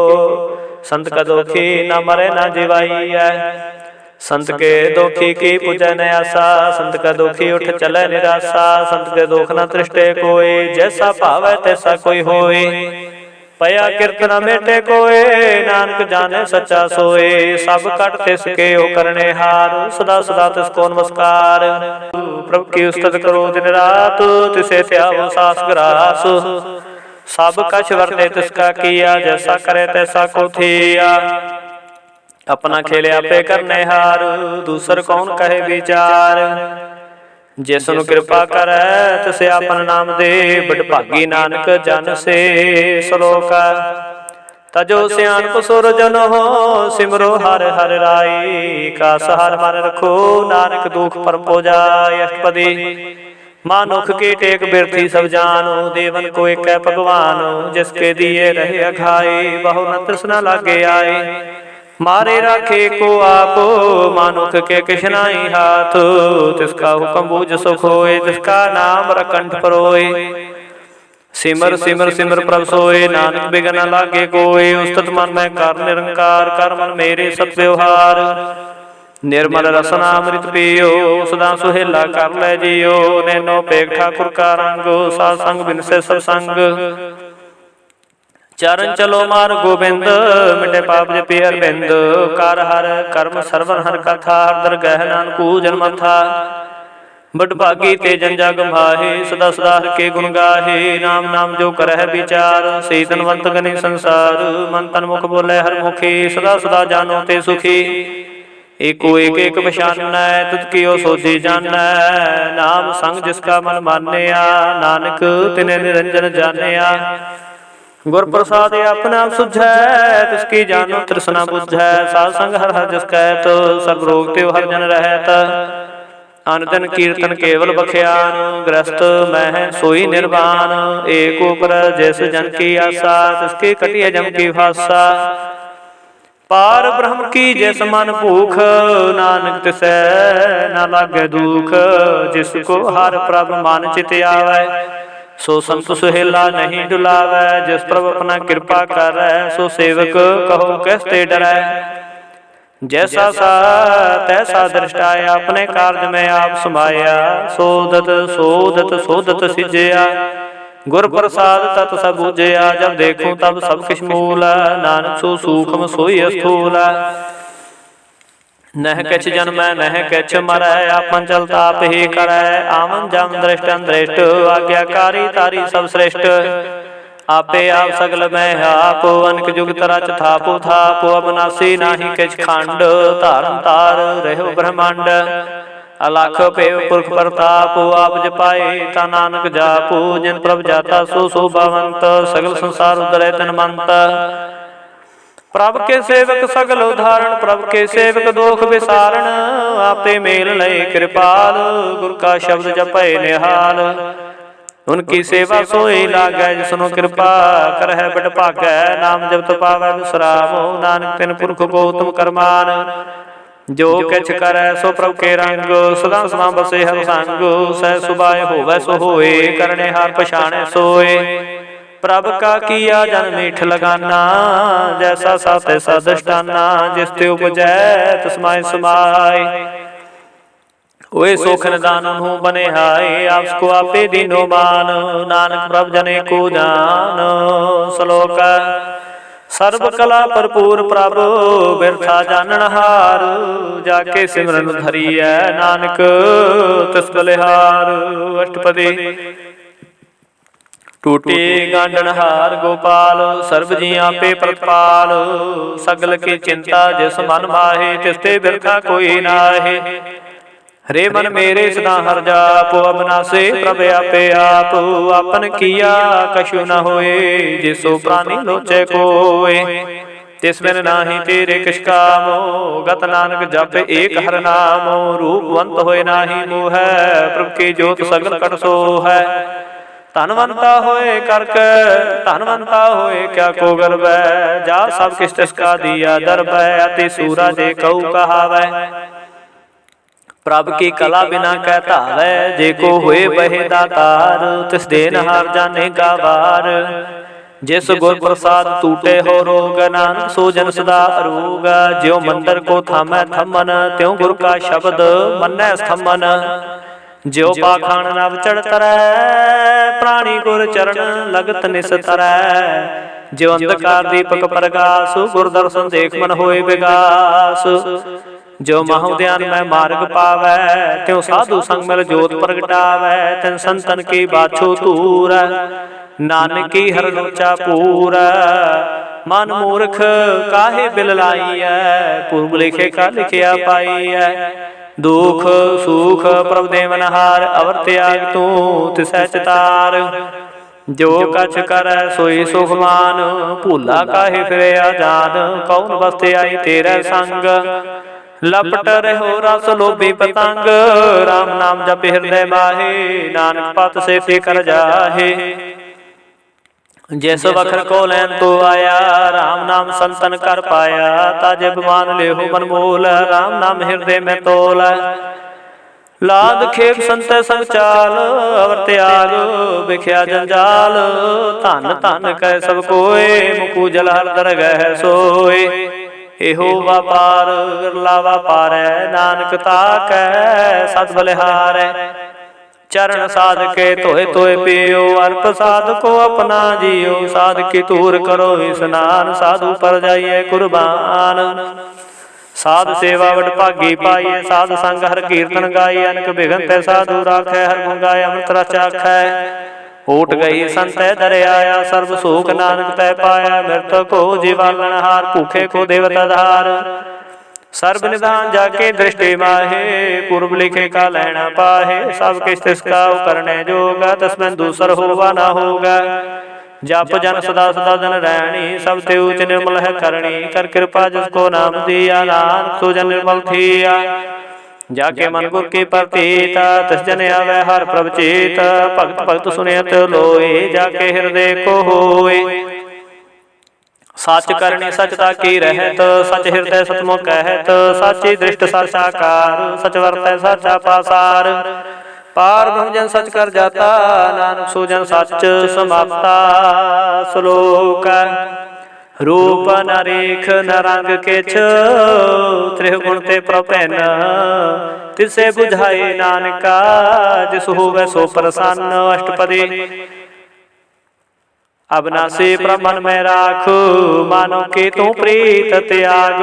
संत का दोखी न मरे न जिवाई है। संत के दोखी की पूजै न आसा संत का दोखी उठ चले निराशा। संत के दोख न तृष्टे कोय जैसा भावै तैसा कोई होय। पया किरत न मेटे कोय नानक जाने सच्चा सोए। सब कट तिसके ओ करने हार सदा सदा तिसको नमस्कार। प्रभु की उस्तत करो दिन रात तिसे त्यागो सास ग्रास। सब कछ वर्ते तिसका किया जैसा करे तैसा को थिया। अपना खेले आपे करने हार दूसर कौन कहे विचार। जिसनु कृपा करे तिसे आपन नाम दे बड़ भागी नानक जन से सलोक। तजो सियान सुर जन हो सिमरो हर हर राई। का सहार मन रखो नानक दुख परम हो जाय। अष्टपदी मानुख की टेक बिरथी सब जानो देवन को एक भगवान। जिसके दिए रहे अघाए बहु न तृष्णा लागे आए। मारे राखे को आप मानुख के किशनाई हाथ। तिसका हुक्म बूझ सुख होए तिसका नाम रकंठ परोए। सिमर सिमर सिमर प्रभ सोए नानक बिघन लागे कोय। उस्तत मन में कर निरंकार कर मन मेरे सत व्यवहार। निर्मल रसना अमृत पियो सदा सुहेला कर ले जियो। नैनो पेग ठाकुर का रंग साध संग बिन से सब संग। चरण चलो मार गोबिंद मिटे पाप जपि अरविंद। कर हर कर्म सरवन हर कथा दरगह नानकू जन्म था। बड़ भागी ते जन जग माहे सदा सदा हर के गुण गाहे। नाम नाम जो करह विचार से धनवंत गनि संसार। मन तन मुख बोले हर मुखी सदा सदा जानो ते सुखी। एको एक एक पछानै तुझ कियो सोझी जानै। नाम संग जिसका मन मान्या नानक तिने निरंजन जानिया। गुर प्रसाद अपने आप सुझै तिसकी जानो तृष्णा बुझै। साध संग हर हर जस कहत सर्व रोग त्यों हर जन रहत। ਅਨ ਦਿਨ ਕੀਰਤਨ ਕੇਵਲ ਬਖਿਆਨ, ਗ੍ਰਸਤ ਮਹਿ ਸੋਈ ਨਿਰਵਾਨ। ਏਕ ਓਪਰ ਜਿਸ ਜਨ ਕੀ ਆਸਾ, ਤਿਸਕੇ ਕਟਿਆ ਜਮ ਕੀ ਫਾਸਾ। ਪਾਰ ਬ੍ਰਹਮ ਕੀ ਜਿਸ ਮਨ ਭੂਖ, ਨਾਨਕ ਤਿਸੈ ਨਾ ਲਾਗੈ ਦੁਖ। ਜਿਸ ਕੋ ਹਰਿ ਪ੍ਰਭ ਮਨ ਚਿਤ ਆਵੈ, ਸੋ ਸੰਤ ਸੁਹੇਲਾ ਨਹੀਂ ਡੁਲਾਵੈ। ਜਿਸ ਪ੍ਰਭ ਆਪਣਾ ਕਿਰਪਾ ਕਰੈ, ਸੋ ਸੇਵਕ ਕਹੋ ਕਿਸ ਤੇ ਡਰੈ। ਜੈਸਾ ਸਾ ਤੈਸਾ ਦ੍ਰਿਸ਼ਟਾ, ਆਪਣੇ ਕਾਰਜ ਮੈਂ ਆਪ ਸਮਾਇਆ। ਸੋਦਤ ਸੋਦਤ ਸੋਦਤ ਸਿਜਿਆ, ਗੁਰ ਪ੍ਰਸਾਦ ਤਤ ਸਭ ਬੂਝਿਆ। ਜਬ ਦੇਖੂੰ ਤਬ ਸਭ ਕਿਛ ਮੂਲ, ਨਾਨਕ ਸੋ ਸੂਖਮ ਸੋਈ ਅਸਥੂਲ। ਨਹਿ ਕਿਛ ਜਨਮੈ ਨਹਿ ਕਿਛ ਮਰੈ, ਆਪਨ ਚਲਤਾ ਆਪ ਹੀ ਕਰੈ। ਆਵਨ ਜਮ ਦ੍ਰਿਸ਼ਟ ਅੰਦ੍ਰਿਸ਼ਟ, ਆਗਿਆਕਾਰੀ ਤਾਰੀ ਸਭ ਸ੍ਰਿਸ਼ਟ। ਆਪੇ ਆਪ ਸਗਲ ਮੈਂ ਆਪ, ਅਨਕ ਜੁਗਤ ਰਚ ਥਾਪੋ ਥਾਪ। ਅਬਨਾਸੀ ਨਾਹੀ ਕਿਛ ਖੰਡ, ਧਾਰਨ ਤਾਰ ਰਹਿਓ ਬ੍ਰਹਮੰਡ। ਅਲਖ ਭੇਵ ਪੁਰਖ ਪ੍ਰਤਾਪ, ਆਪ ਜਪਾਏ ਤਾ ਨਾਨਕ ਜਾਪੋ। ਜਿਨ ਪ੍ਰਭ ਜਾਤਾ ਸੋ ਸੋਭਾਵੰਤ, ਸਗਲ ਸੰਸਾਰ ਉਦਰੈ ਤਨ ਮੰਤ। ਪ੍ਰਭ ਕੇ ਸੇਵਕ ਸਗਲ ਉਧਾਰਨ, ਪ੍ਰਭ ਕੇ ਸੇਵਕ ਦੋਖ ਵਿਸਾਰਨ। ਆਪੇ ਮੇਲ ਲਏ ਕਿਰਪਾਲ, ਗੁਰ ਕਾ ਸ਼ਬਦ ਜਪੈ ਨਿਹਾਲ। ਉਨਕੀ ਸੇਵਾ ਸੋਈ ਲਾਗੈ, ਜਿਸਨੂੰ ਕਿਰਪਾ ਕਰਹਿ ਬਡ ਭਾਗੈ। ਨਾਮ ਜਪਤ ਪਾਵੈ ਵਿਸਰਾਮੋ, ਨਾਨਕ ਤਿਨ ਪੁਰਖ ਕੋ ਉਤਮ ਕਰਮਾਨ। ਜੋ ਕਿਛ ਕਰੈ ਸੋ ਪ੍ਰਭ ਕੇ ਰੰਗ, ਸਦਾ ਸਦਾ ਬਸੇ ਹਰਿ ਸੰਗ। ਸਹਿ ਸੁਭਾਏ ਹੋਵੈ ਸੋ ਹੋਏ, ਕਰਨੇ ਹਾਰ ਪਛਾਣੈ ਸੋਏ। ਪ੍ਰਭ ਕਾ ਕੀਆ ਜਨ ਮੀਠ ਲਗਾਨਾ, ਜੈਸਾ ਸਾ ਤੈਸਾ ਦਸ਼ਟਾਨਾ। ਜਿਸ ਤੇ ਉਪਜੈ ਤਿਸ ਮਾਹਿ ਸਮਾਏ, ਹੋਏ ਸੋਖ ਨਿਦਾਨ ਉਹਨੂੰ ਬਨੇ ਹਾਏ। ਆਪਸ ਕੋ ਆਪੇ ਦੀਨੋ ਮਾਨ, ਨਾਨਕ ਪ੍ਰਭ ਜਨੇ ਕੋ ਜਾਨ। ਸ਼ਲੋਕ ਸਰਬ ਕਲਾ ਭਰਪੂਰ ਪ੍ਰਭ, ਬਿਰਥਾ ਜਾਣਨ ਹਾਰ। ਜਾ ਕੇ ਸਿਮਰਨ ਧਰੀਐ, ਨਾਨਕ ਤਿਸ ਬਲਿਹਾਰ। ਅਸ਼ਟਪਦੀ ਟੂਟੀ ਗਾਂਡਣ ਹਾਰ ਗੋਪਾਲ, ਸਰਬ ਜੀ ਆਪੇ ਪ੍ਰਤਪਾਲ। ਸਗਲ ਕੀ ਚਿੰਤਾ ਜਿਸ ਮਨ ਮਾਹੇ, ਤਿਸ ਤੇ ਬਿਰਥਾ ਕੋਈ ਨਾਹੀ। ਹਰੇ ਮਨ ਮੇਰੇ ਸਦਾ ਹਰਿ ਜਾਪੁ, ਅਬਨਾਸੀ ਪ੍ਰਭ ਆਪੇ ਆਪ। ਆਪਨ ਕੀਆ ਕਛੁ ਨ ਹੋਏ, ਜਿਸੋ ਪ੍ਰਾਨੀ ਲੋਚੈ ਕੋਇ। ਤਿਸ ਬਿਨ ਨਾਹੀ ਤੇਰੇ ਕਿਛ ਕਾਮੋ, ਗਤ ਨਾਨਕ ਜਪ ਏਕ ਹਰਿ ਨਾਮੋ। ਰੂਪਵੰਤ ਹੋਏ ਨਾਹੀ ਮੋਹੈ, ਪ੍ਰਭ ਕੀ ਜੋਤ ਸਗਲ ਕਟ ਸੋਹੈ। ਧਨਵੰਤਾ ਹੋਏ ਕਰਕੈ, ਧਨਵੰਤਾ ਹੋਏ ਕਿਆ ਕੋ ਗਰਬੈ। ਜਾ ਸਭ ਕਿਛ ਤਿਸ ਕਾ ਦੀਆ ਦਰਬੈ, ਅਤਿ ਸੂਰਾ ਜੇ ਕਉ ਕਹਾਵੈ। ਪ੍ਰਭ ਕੀ ਕਲਾ ਬਿਨਾ ਕਹਿ ਧਾਵੈ, ਜੇ ਕੋ ਹੋਏ ਬਹਿ ਦਾਤਾਰ। ਤਿਸ ਦੇਨ ਹਾਰ ਜਾਣੇ ਕਾ ਵਾਰ, ਜਿਸ ਗੁਰ ਪ੍ਰਸਾਦ ਟੂਟੇ ਹੋ ਰੋਗ। ਨਾਨਕ ਸੋ ਜਨ ਸਦਾ ਅਰੋਗ, ਜਿਉ ਮੰਦਰ ਕੋ ਥਾਮੈ ਥੰਮਨ। ਤਿਉ ਗੁਰ ਕਾ ਸ਼ਬਦ ਮੰਨੈ ਸਥੰਮਨ। ਜਿਉ ਪਾਖਾਨ ਨਵ ਚੜ ਤਰੈ, ਪ੍ਰਾਣੀ ਗੁਰ ਚਰਨ ਲਗਤ ਨਿਸ ਤਰੈ। ਜਿਉ ਅੰਧਕਾਰ ਦੀਪਕ ਪ੍ਰਗਾਸ, ਗੁਰ ਦਰਸ਼ਨ ਦੇਖ ਮਨ ਹੋਏ ਵਿਗਾਸ। ਜੋ ਮਹੁ ਧਿਆਨ ਮੈਂ ਮਾਰਗ ਪਾਵੈ, ਤਿਉ ਸਾਧੂ ਸੰਗ ਮਿਲ ਜੋਤ ਪ੍ਰਗਟਾਵੈ। ਤਿਨ ਸੰਤਨ ਕੀ ਬਾਛੋ ਧੂਰ, ਨਾਨਕ ਕੀ ਹਰਿ ਲੋਚਾ ਪੂਰ। ਮਨ ਮੂਰਖ ਕਾਹੇ ਬਿਲ ਲਾਈਐ, ਪੂਰਬ ਲਿਖੇ ਕਾ ਲਿਖਿਆ ਪਾਈਐ। ਦੁਖ ਸੁਖ ਪ੍ਰਭ ਦੇਵਨ ਹਾਰ, ਅਵਰ ਤਿਆਗ ਤੂੰ ਤਿਸੈ ਚਿਤਾਰ। ਜੋ ਕਛ ਕਰੈ ਸੋਈ ਸੁਖ ਮਾਨ, ਭੂਲਾ ਕਾਹੇ ਫਿਰਿਆ ਜਾਨ। ਕੌਣ ਬਸਤੇ ਆਈ ਤੇਰੇ ਸੰਗ, ਲਪਟ ਰਹਿਓ ਰਸ ਲੋਭੀ ਪਤੰਗ। ਰਾਮ ਨਾਮ ਜਪ ਹਿਰਦੈ ਮਾਹੇ, ਨਾਨਕ ਪਤ ਸੇ ਫਿਕਰ ਜਾਹੇ। ਜਿਸ ਵਖਰ ਕੋ ਲੈਨ ਤੋ ਆਇਆ, ਰਾਮ ਨਾਮ ਸੰਤਨ ਕਰ ਪਾਇਆ। ਤਾਜੇ ਬਿਮਾਨ ਲਿਓ ਮਨ ਮੋਲ, ਰਾਮ ਨਾਮ ਹਿਰਦੇ ਮੈਂ ਤੋਲ। ਲਾਦ ਖੇਪ ਸੰਤੈ ਸੰਗ ਚਾਲ, ਅਵਰ ਤਿਆਗ ਵਿਖਿਆ ਜੰਜਾਲ। ਧਨ ਧਨ ਕਹਿ ਸਭ ਕੋਏ, ਮੁਕੂ ਜਲ ਹਰ ਦਰਗਹਿ ਸੋਏ। ਇਹੋ ਵਾਪਾਰ ਵਿਰਲਾ ਵਾਪਾਰੈ, ਨਾਨਕ ਤਾਕੈ ਸਤ ਬਲਿਹਾਰੈ। ਚਰਨ ਸਾਧ ਕੇ ਧੋਏ ਧੋਏ ਪੀਓ, ਅਰਪ ਸਾਧ ਕੋ ਆਪਣਾ ਜੀਓ। ਸਾਧ ਕੀ ਧੂਰ ਕਰੋ ਇਸਨਾਨ, ਸਾਧੂ ਪਰ ਜਾਈਏ ਕੁਰਬਾਨ। ਸਾਧ ਸੇਵਾ ਵਡ ਭਾਗੀ ਪਾਈਐ, ਸਾਧ ਸੰਗ ਹਰ ਕੀਰਤਨ ਗਾਈ। ਅਨਕ ਬਿਘਨ ਤੈ ਸਾਧੂ ਰਾਖੈ, ਹਰ ਗੁਣ ਗਾਏ ਅੰਮ੍ਰਿਤ ਰਸ ਚਾਖੈ। ਓਟ ਗਈ ਸੰਤੈ ਦਰਿਆਇਆ, ਸਰਬ ਸੂਖ ਨਾਨਕ ਤੈ ਪਾਇਆ। ਮਿਰਤ ਕੋ ਜੀਵਾਲਨ ਹਾਰ, ਭੂਖੇ ਕੋ ਦੇਵਤ ਆਧਾਰ। ਸਰਬ ਨਿਧਾਨ ਜਾ ਕੇ ਦ੍ਰਿਸ਼ਟੀ ਮਾਹੇ, ਪੂਰਬ ਲਿਖੇ ਕਾ ਲੈਣਾ ਪਾਹੇ। ਸਭ ਕਿਛ ਤਿਸ ਕਾ ਕਰਨੇ ਜੋਗਾ, ਤਸਮੈ ਦੂਸਰ ਹੋਵਾ ਨਾ ਹੋਗਾ। ਜਪ ਜਨ ਸਦਾ ਸਦਾ ਜਨ ਰਹਿਣੀ, ਸਭ ਤੇ ਊਚ ਨਿਰਮਲ ਹੈ ਕਰਣੀ। ਕਰ ਕਿਰਪਾ ਜਿਸ ਕੋ ਨਾਮ ਦੀਆ, ਨਾਨਕ ਸੋ ਜਨ ਨਿਰਮਲ ਥੀਆ। जाके मन गुर की प्रतीत तिस जन आवे हर प्रभ चेत भगत भगत सुनियत लोए जाके हृदय को होए सच करनी सचता की रहत सच हृदय सतमुख कहत साची दृष्ट सच साकार सच वर्तै सचा पासार पार ब्रह्म जन सच कर जाता नानक सूजन सच समाप्ता श्लोक रूप न रेख न रंग किछ त्रिगुण ते प्रभैन तिसे बुझाए नानका जिस होवे सो प्रसन्न अष्टपदी अविनाशी ब्रह्मन में राख मानो के तू प्रीत त्याग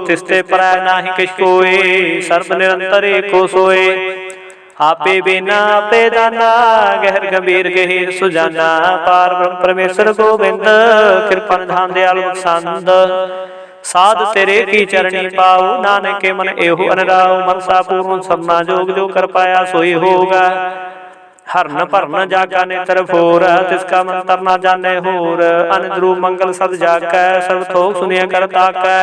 तिस्ते पराय नाही किछ कोय सर्व निरंतर एको सोए आपे बिना आपे दाना गहर गंभीर गहीर सुजाना पार ब्रह्म परमेश्वर गोविंद कृपन धाम दयाल बख्शंद साध तेरे की चरणी पाओ नानक के मन एहो अनराव मनसा पूर्ण सबना जोग जो कर पाया सोई होगा हरन भरन जागा नेत्र फोर तिसका मंत्र ना जाने होर अनद्रु मंगल सद जाकै सर्व थोक सुनिया कर ताकै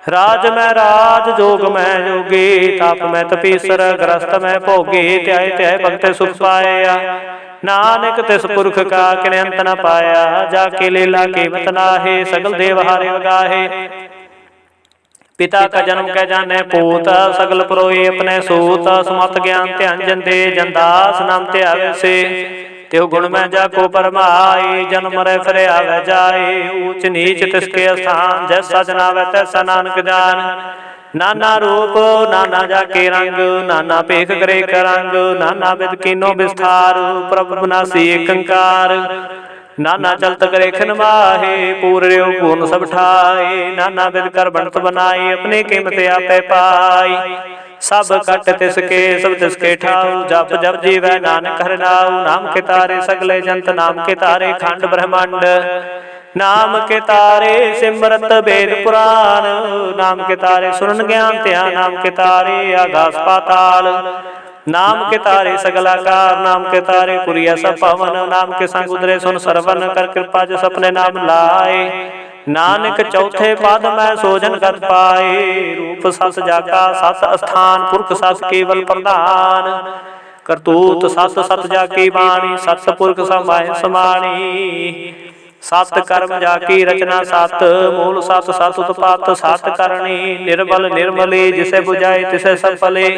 राज में राज जोग में जोगी ताप में तपीसर ग्रस्त में भोगी त्याय त्याय भगत सुख पाया नानक तिस पुरख का किण अंत न पाया जाके लीला कीमत नाहे सगल देव हारे वगाहे पिता का जन्म कै जाने पूत सगल पुरोहि अपने सूत सुमत ज्ञान ध्यान जन दे जनदास नाम ते आवे से त्यो गुण में जाको परमाई जन्म रे फिरे आवे जाए ऊंच नीच तिसके स्थान जैसा जनावे तैसा नानक जान नाना रूप नाना जाके रंग नाना पेख करे करंग नाना विद कीनो विस्तार प्रभु विनाशी कंकार नाना चलत करे खिन माहे पूरे पूर्ण सब ठाए नाना विद कर बनत बनाई अपने कीमत आपे पाई सब कट तिसके सब तिसके ठाऊ जप जप जीवै नानक हर नाऊ नाम के तारे सगले जंत नाम के तारे खंड ब्रह्मांड नाम के तारे सिमरत वेद पुराण नाम के तारे सुरन ज्ञान ध्यान नाम के तारे आकाश पाताल नाम के तारे सगलाकार नाम के तारे कुरिया सब पवन नाम के संग उदरे सुन सरवन कर कृपा जो सपने नाम लाए नानक चौथे पद में सोजन गत पाए रूप सस जाका सत स्थान पुरख सस केवल प्रधान करतूत सत सत जाकी वाणी सत पुरख समाय समाणी सत कर्म जाकी रचना सत मूल सत सत उत्पात सत करणी निर्बल निर्मले जिसे बुझाए तिसे सब फले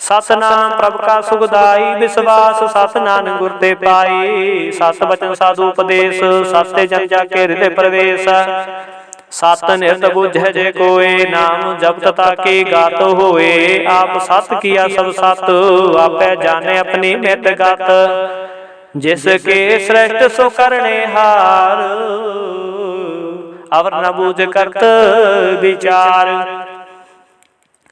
सत नाम प्रभ का सुखदाई विश्वास सत नानक गुर ते पाई सत वचन साधु उपदेश सत्य जन जाके हृदय प्रवेश सत निरत बुझे जे कोय नाम जब तथा के गात होए आप सत किया सब सत आपे जाने अपनी मित गात जिसके श्रेष्ठ सो करने हार अवर न बूझ करत विचार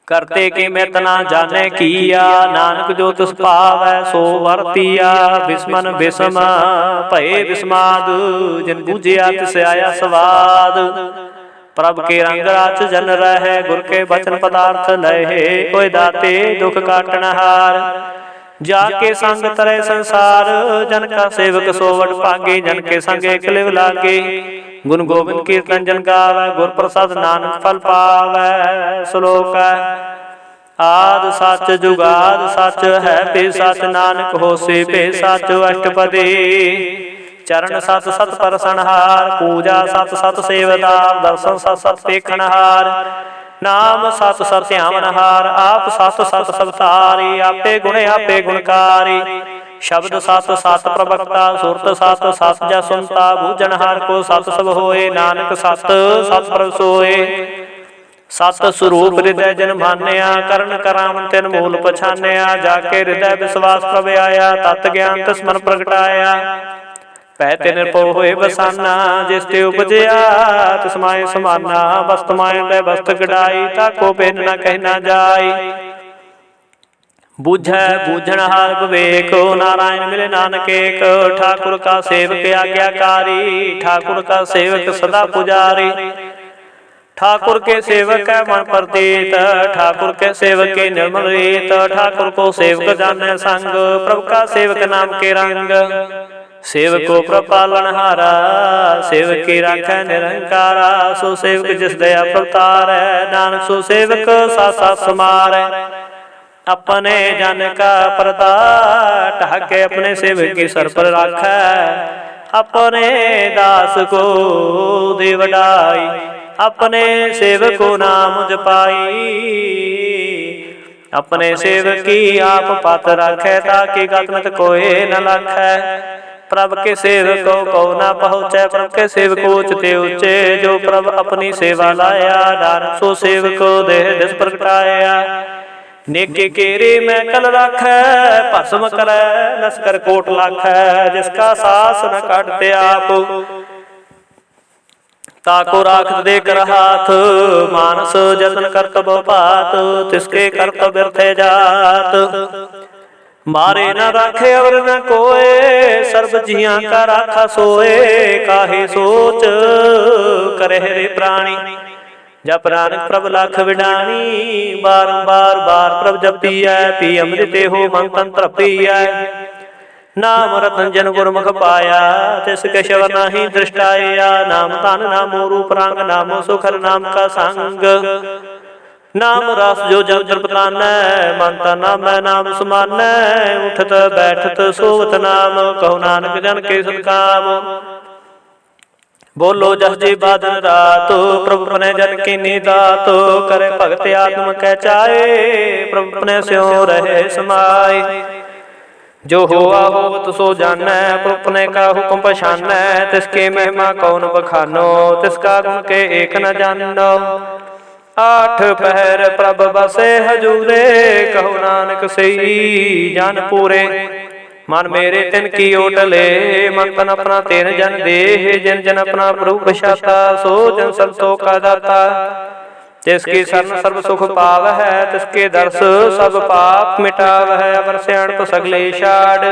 करते कि मैं तना जाने किया नानक जो तुस पावै सो वर्तिया विस्मन विषम भय विस्माद जिन बूझिया तिस आया स्वाद प्रभ के रंग राच जन रहे गुर के वचन पदार्थ लहे कोई दाते दुख काटन हार जाके संग तरे संसार जन का सेवक सोवट पागे जन के संग एक लिव लागे गुण गोविंद कीर्तन जन गावै गुर प्रसाद नानक फल पावै श्लोक आद सच जुगाद सच है बे सच नानक होसे बे सच अष्टपदी चरण सत सत परसनहार पूजा सत सत सेवदार दर्शन सत सत देखनहार नाम सत सत ध्यावनहार आप सत सत सबतारी आपे गुण आपे गुणकारी शब्द सत सत प्रवक्ता सुरत सत सत जा सुनता बूझनहार को सत सब होए नानक सत सत प्रभ सोए सत स्वरूप हृदय जन मान्या करण करावन तिन मूल पछान्या जाके हृदय विश्वास प्रभ आया तत् ज्ञान तिस्मन प्रगटाया पहते निर्भो होए बसाना जिस ते उपजया तिसमाय समाना वस्तुमाय वस्त गड़ाई ताको बिन न कहना जाय बूझै बूझनहार विवेक नारायण मिले नानक एक ठाकुर का सेवक आज्ञाकारी ठाकुर का सेवक सदा पुजारी ठाकुर के सेवक है मन प्रतीत ठाकुर के सेवक के निर्मल रीत ठाकुर को सेवक जाने संग प्रभु का सेवक नाम के रंग सेवको प्रपालनहारा सेवक की राखै निरंकारा सो सेवक जिस दया प्रतार नानक सो सेवक साथ साथ समार अपने जन का पर्दा ढाके अपने सेवक की सर पर राखै। अपने दास को दे वडाई अपने सेवक को नाम जपाई। अपने सेवक की आप पत राखै ताकि गत कोई न लाखै। प्रभ के सेवक को ना पहुँचे प्रभ के सेवक उचते ऊंचे। जो प्रभ अपनी सेवा लाया नानक सो सेवक देह दिस प्रगटाया। नेके केरे मैं कल राखै भस्म करै लश्कर कोट लाखै। जिसका सास न काटते आप ताको राखत दे कर हाथ। मानस जतन करत पात तिसके करत व्यर्थे जात। मारे न राखे और न कोय सर्व जिया का राखा सोए। काहे सोच करे रे प्राणी जप नानक प्रभ लख विडाणी। बारंबार बार प्रभ जपिया पी अमृत हो मन तन तृपिया। नाम रतन जन गुरमुख पाया तिसके शव नाही दृष्टाया। नाम तन नामो रूप रंग नामो सुखर नाम का संग। नाम रस जो जन तृपतानै मन तन नाम नाम समानै। उठत बैठत सोवत नाम कहो नानक जन के सत्काम। बोलो जस जी बादन रात प्रभु अपने जन की निदात। करे भगत आत्म कै चाहे प्रभु अपने स्यों रहे समाय। जो हुआ होवत सो जानै प्रभु अपने का हुक्म पछानै। तिसके महिमा कौन बखानो तिसका गुण के एक न जानो। आठ पहर प्रभ बसे हजूरे कहो नानक सही जान पूरे। मन मेरे तिन की ओटले मन तन अपना तेन जन देह। जन जन अपना प्रभु बसाता सो जन सब तो का दाता। जिसकी शरण सर्व सुख पाव है तिसके दर्श सब पाप मिटाव है। अवर सियाणप सगले छाड़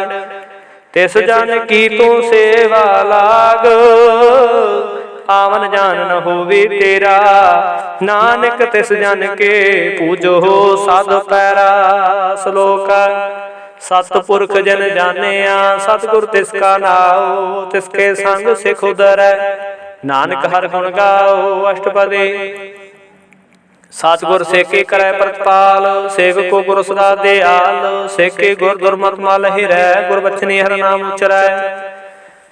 तिस जन की तू सेवा लाग। आवन जान न होवे तेरा नानक तिस जन के पूजो साध पैरा। श्लोक सतपुरख जन जानिया सतगुर तिसका नाओ। तिसके संग सिख उदरै नानक हर गुण गाओ। अष्टपदी सतगुर सेके करै प्रतिपाल सेवक को गुरु सदा दयाल। सेके गुर दुर्मत मल हिरै गुर बचनी हर नाम उचरै।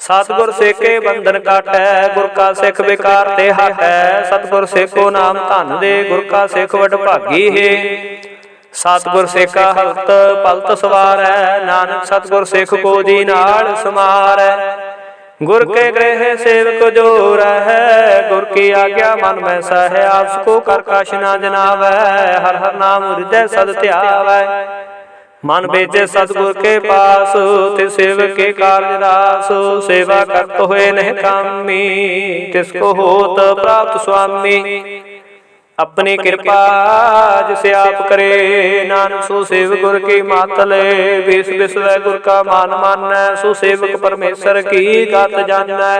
सतगुर सेके बंधन काटै गुर का सिख बेकार ते हटै। सतगुर सेको नाम धन दे गुर का सिख वड भागी है। सतगुर सेका हलत पलत सवारै नानक सतगुर सिख को जी नाल समारै। गुर के गृह सेवक जो रहै गुर की आज्ञा मन में सहै। आपस को कर कछ न जनावै हर हर नाम हृदय सद ध्यावै। मन बेचे सतगुर के पास तिस सेवक के कार्य दास। सेवा करत हुए नह कामी तिसको होत प्राप्त स्वामी। अपनी कृपा जिसे आप करे नानक सो सेवक गुर की मातले। विष विश्व गुर का मान मानै सो सेवक परमेश्वर की गात जानै।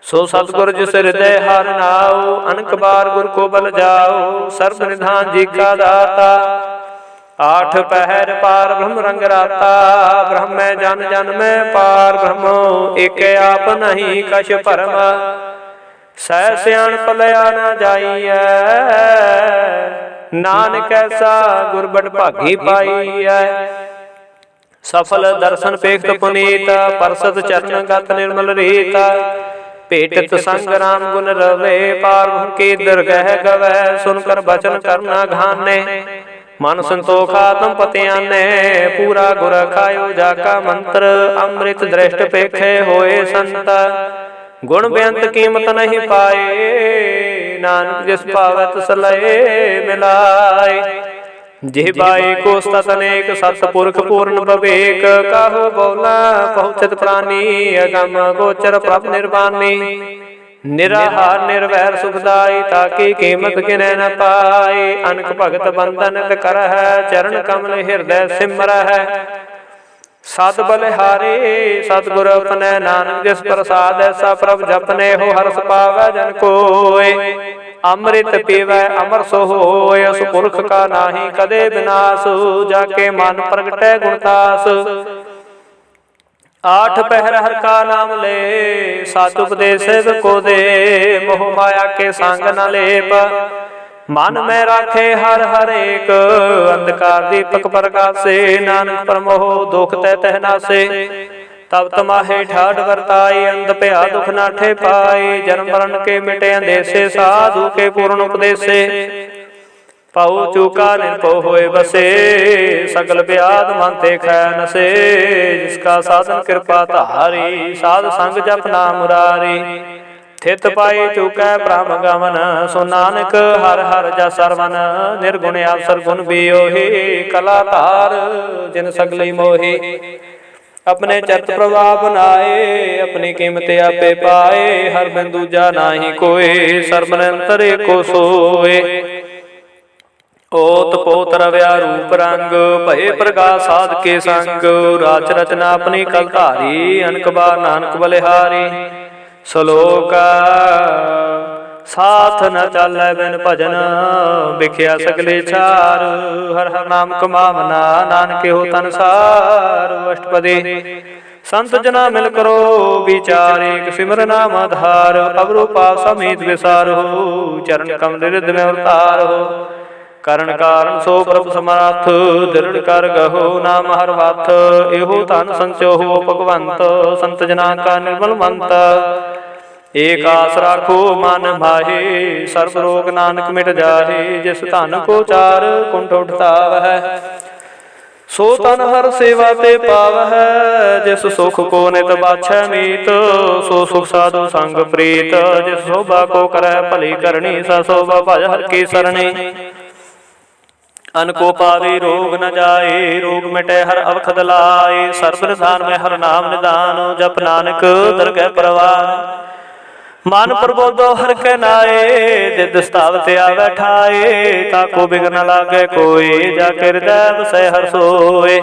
सो सतगुर जिस हृदय हर नाओ अनक बार गुर को बल जाओ। सर्व निधान जी का दाता आठ पहर पार ब्रह्म रंग राता। ब्रह्म में जन जन में पार ब्रह्म एक आप नहीं कछ भरम। सह सियाण पलया न जाइए नानक ऐसा गुर बड़ भागी पाइए। सफल दर्शन पेखत पुनीत परसत चरण गत निर्मल रीत। भेटत संग राम गुण रवे पार की दरगह गवै। सुनकर बचन करना घाने मन संतोख आत्म पतियाने। पूरा गुर खायो जाका मंत्र अमृत दृष्ट पेखे होए संत। गुण बेअंत कीमत नहीं पाए नानक जिस पावत सलय मिलाए। जिहबाई को सत अनेक सतपुरख पूर्ण विवेक। काहू बोला पहुँचत प्राणी अगम गोचर प्रभ निर्वाणी। निराहार निर्वैर सुखदाई ताकि कीमत गिने न पाए। अनक भगत बंधन कर है चरण कमल हृदय सिमर है। सत बलिहारी सतगुर अपने नानक जिस प्रसाद ऐसा प्रभ जपने हो हर्ष पावै जन कोय। अमृत पीवै अमर सो होय सुपुरख का नाही कदे विनाश। जाके मन प्रगटै गुणदास आठ पहर हर का नाम ले। सात उपदेश को दे मोह माया के संग न लेप। मन में राखे हर हर एक, अंधकार दीपक प्रकाशे। नानक प्रमोह दुख तै तह नासे, तब तमाहे ठाठ वर्ताई। अंध भया दुख नाठे पाई, जन्म मरण के मिटे अंदेसे। साधु के पूर्ण उपदेसे, पाऊ चूका निर्भो होए बसे। सकल व्याध मन ते खै नसे, जिसका साधन कृपा धारी। साध संग जप नाम मुरारी, थित पाई चूकै ब्रह्म गमन। सो नानक हर हर जस सरवन, निर्गुण अवसर गुण बियोहि। कलाकार जिन सगली मोहि, अपने चरित प्रभाव बनाए। अपनी कीमत आपे पाए, हर बिन दूजा नाहि कोय। सर्ब निरंतर एको सोए, ओत पोत रव्या रूप रंग। भये प्रकाश साध के संग, राच रचना अपनी कल धारी। अनक बार नानक बलिहारी, श्लोक साथ न चालै बिन भजन। बिख्या सगले चार, हर हर नाम कमावना। नानके हो तन सार, अष्टपदी संत जना मिल करो विचार। एक सिमर नाम आधार, अवरो पाप समीत विसार हो। चरण कमल रिद में अवतार हो, करण कारण सो प्रभु समर्थ। दृढ़ कर गहो नाम हर वाथ, एहो धन संचो हो भगवंत। संत जना का निर्मल मंत, एक आस राखो मन माहे। सर्व रोग नानक मिट जाहे, जिस धन को चार कुंठ उठता वह। सो तन हर सेवा ते पावह, जिस सुख को नित बाछै मीत। सो सुख साधु संग प्रीत, जिस शोभा को करੈ भली करनी। सा शोभा भज हर की सरणी, अन को पावे रोग न जाए। रोग मिटे हर अवखद लाए, सर्ब निधान में हर नाम निदान। जप नानक दरगह परवान, मन प्रबोधो हर के नाए। जिद स्थावत आवे ठाए, ताको बिघ्न न लागे कोई। जाके हृदय बसै हर सोए,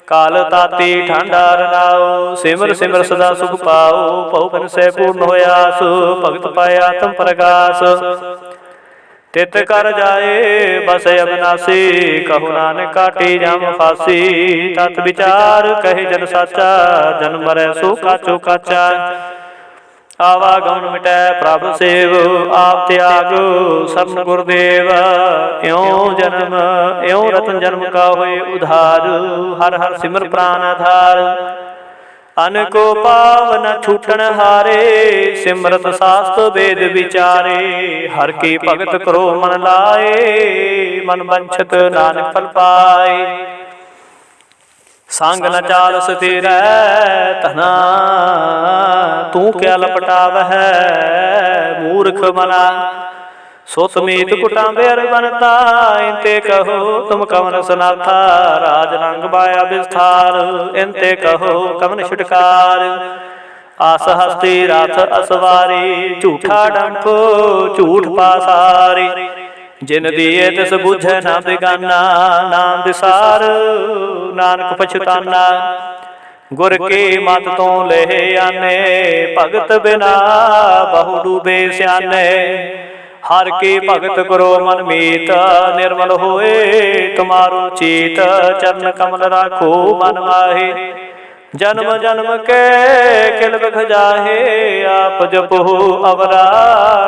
काल ताती ठंडा रनाओ। सिमर सिमर सदा सुख पाओ, पहु बिन से पूर्ण होयास। भगत पाए आत्म प्रकाश, तित कर जाए बस अविनाशी। कहु नानक काटी जाम फांसी, तत विचार कहे जन साचा। जन्म मरै सो काचो काचा, आवागमन मिटै प्रभ सेव। आप त्याग शरण गुरुदेव, यों जन्म यों रतन जन्म का होए उधार। हर हर सिमर प्राण आधार, अनको पावन छूटन हारे। सिमरत शास्त्र वेद विचारे, हर की भगत करो मन लाए। मन वंछित नानक फल पाए, संग न चाल स्थिर तना। तू क्या लपटावह मूर्ख मना। सोतमीत कुटाम्बेर बनता, इनते कहो तुम कवन सनाथा। राज रंग बाया विस्तार, इनते कहो कवन छुटकार। आस हस्ती राथ असवारी, झूठा डंफ झूठ पासारी। जिन दिए तिस बुझे ना बिगाना, नाम विसार नानक पछताना। गुर की मत तो ले आने, भगत बिना बहु डूबे स्याने। हर की भगत करो मन मीत, निर्मल होए तुम्हारो चीत। चरण कमल राखो मन माहे, जन्म जन्म के किल बिख जाहे। आप जपो अवरा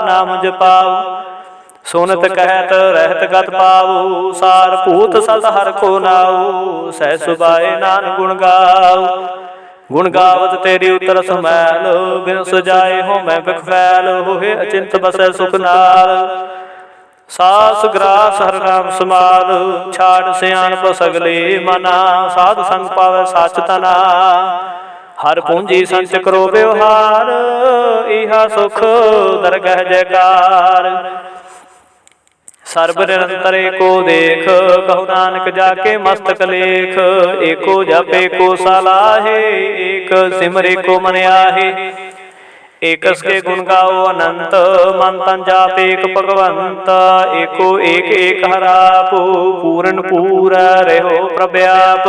नाम जपाओ, सुनत कहत रहत गत पाऊ। सार पूत सत हर को नाऊ, सह सुबाए नान गुण गाओ। गुण गावत तेरी उतर समैल, बिन सजाए हो मैं बिख फैल। होए अचिंत बसै सुख नाल, सास ग्रास हर नाम समाल। छाड़ सियाणप सगले मना, साध संग पावै साच तना। हर पूंजी संच करो व्यवहार, इहा सुख दरगह जयकार। सर्ब निरंतर एको देख, कहु नानक जाके मस्तक लेख। एको जप एको सलाहे, एक सिमर एको मन आहे। एकस के गुण गाओ अनंत, मन तन जाप एक भगवंत। एको एक एक हरापो, पूरन पूरा रहो प्रव्याप।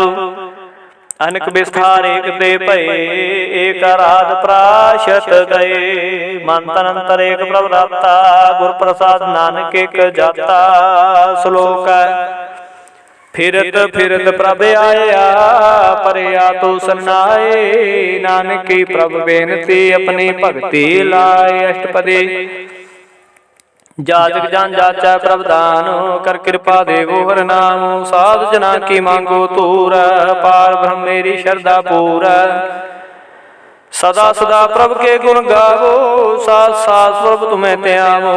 अनक विस्तार एक ते भये, एक आराध प्राशत गए। मन तन अंतर एक प्रभ राता, गुर प्रसाद नानक एक जाता। श्लोक फिरत फिरत प्रभ आया, परया तो सरनाए। नानक की प्रभ बेनती, अपनी भक्ति लाए। अष्टपदी जाजक जान जाचा प्रभ दान, कर कृपा देवो हर नाम। साध जना की मांगो तूर, पार ब्रह्म मेरी श्रद्धा पूरा। सदा सदा प्रभ के गुण गावो, साथ साथ प्रभ तुम्हें त्यावो।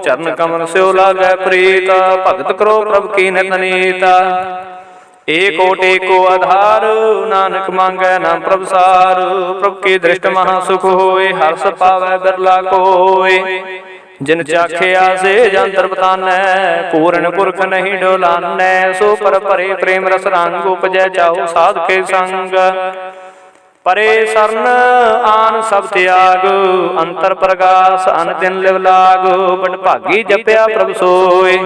चरण कमल स्यो लागै प्रीत, भगत करो प्रभ की नित नीता। एक ओट एको आधार, नानक मांगै नाम प्रभ सार। प्रभ की दृष्ट महा सुख होए, हर्ष पावै बिरला कोय। जिन चाखिया से जंतर बतानै, पूर्ण पुरख नहीं डोलानै। सो पर परे प्रेम रस रंग, उपजै चाहु साध के संग। परे सरन आन सब त्याग, अंतर प्रगास अन दिन लिव लाग। बड़ भागी जपया प्रभ सोय,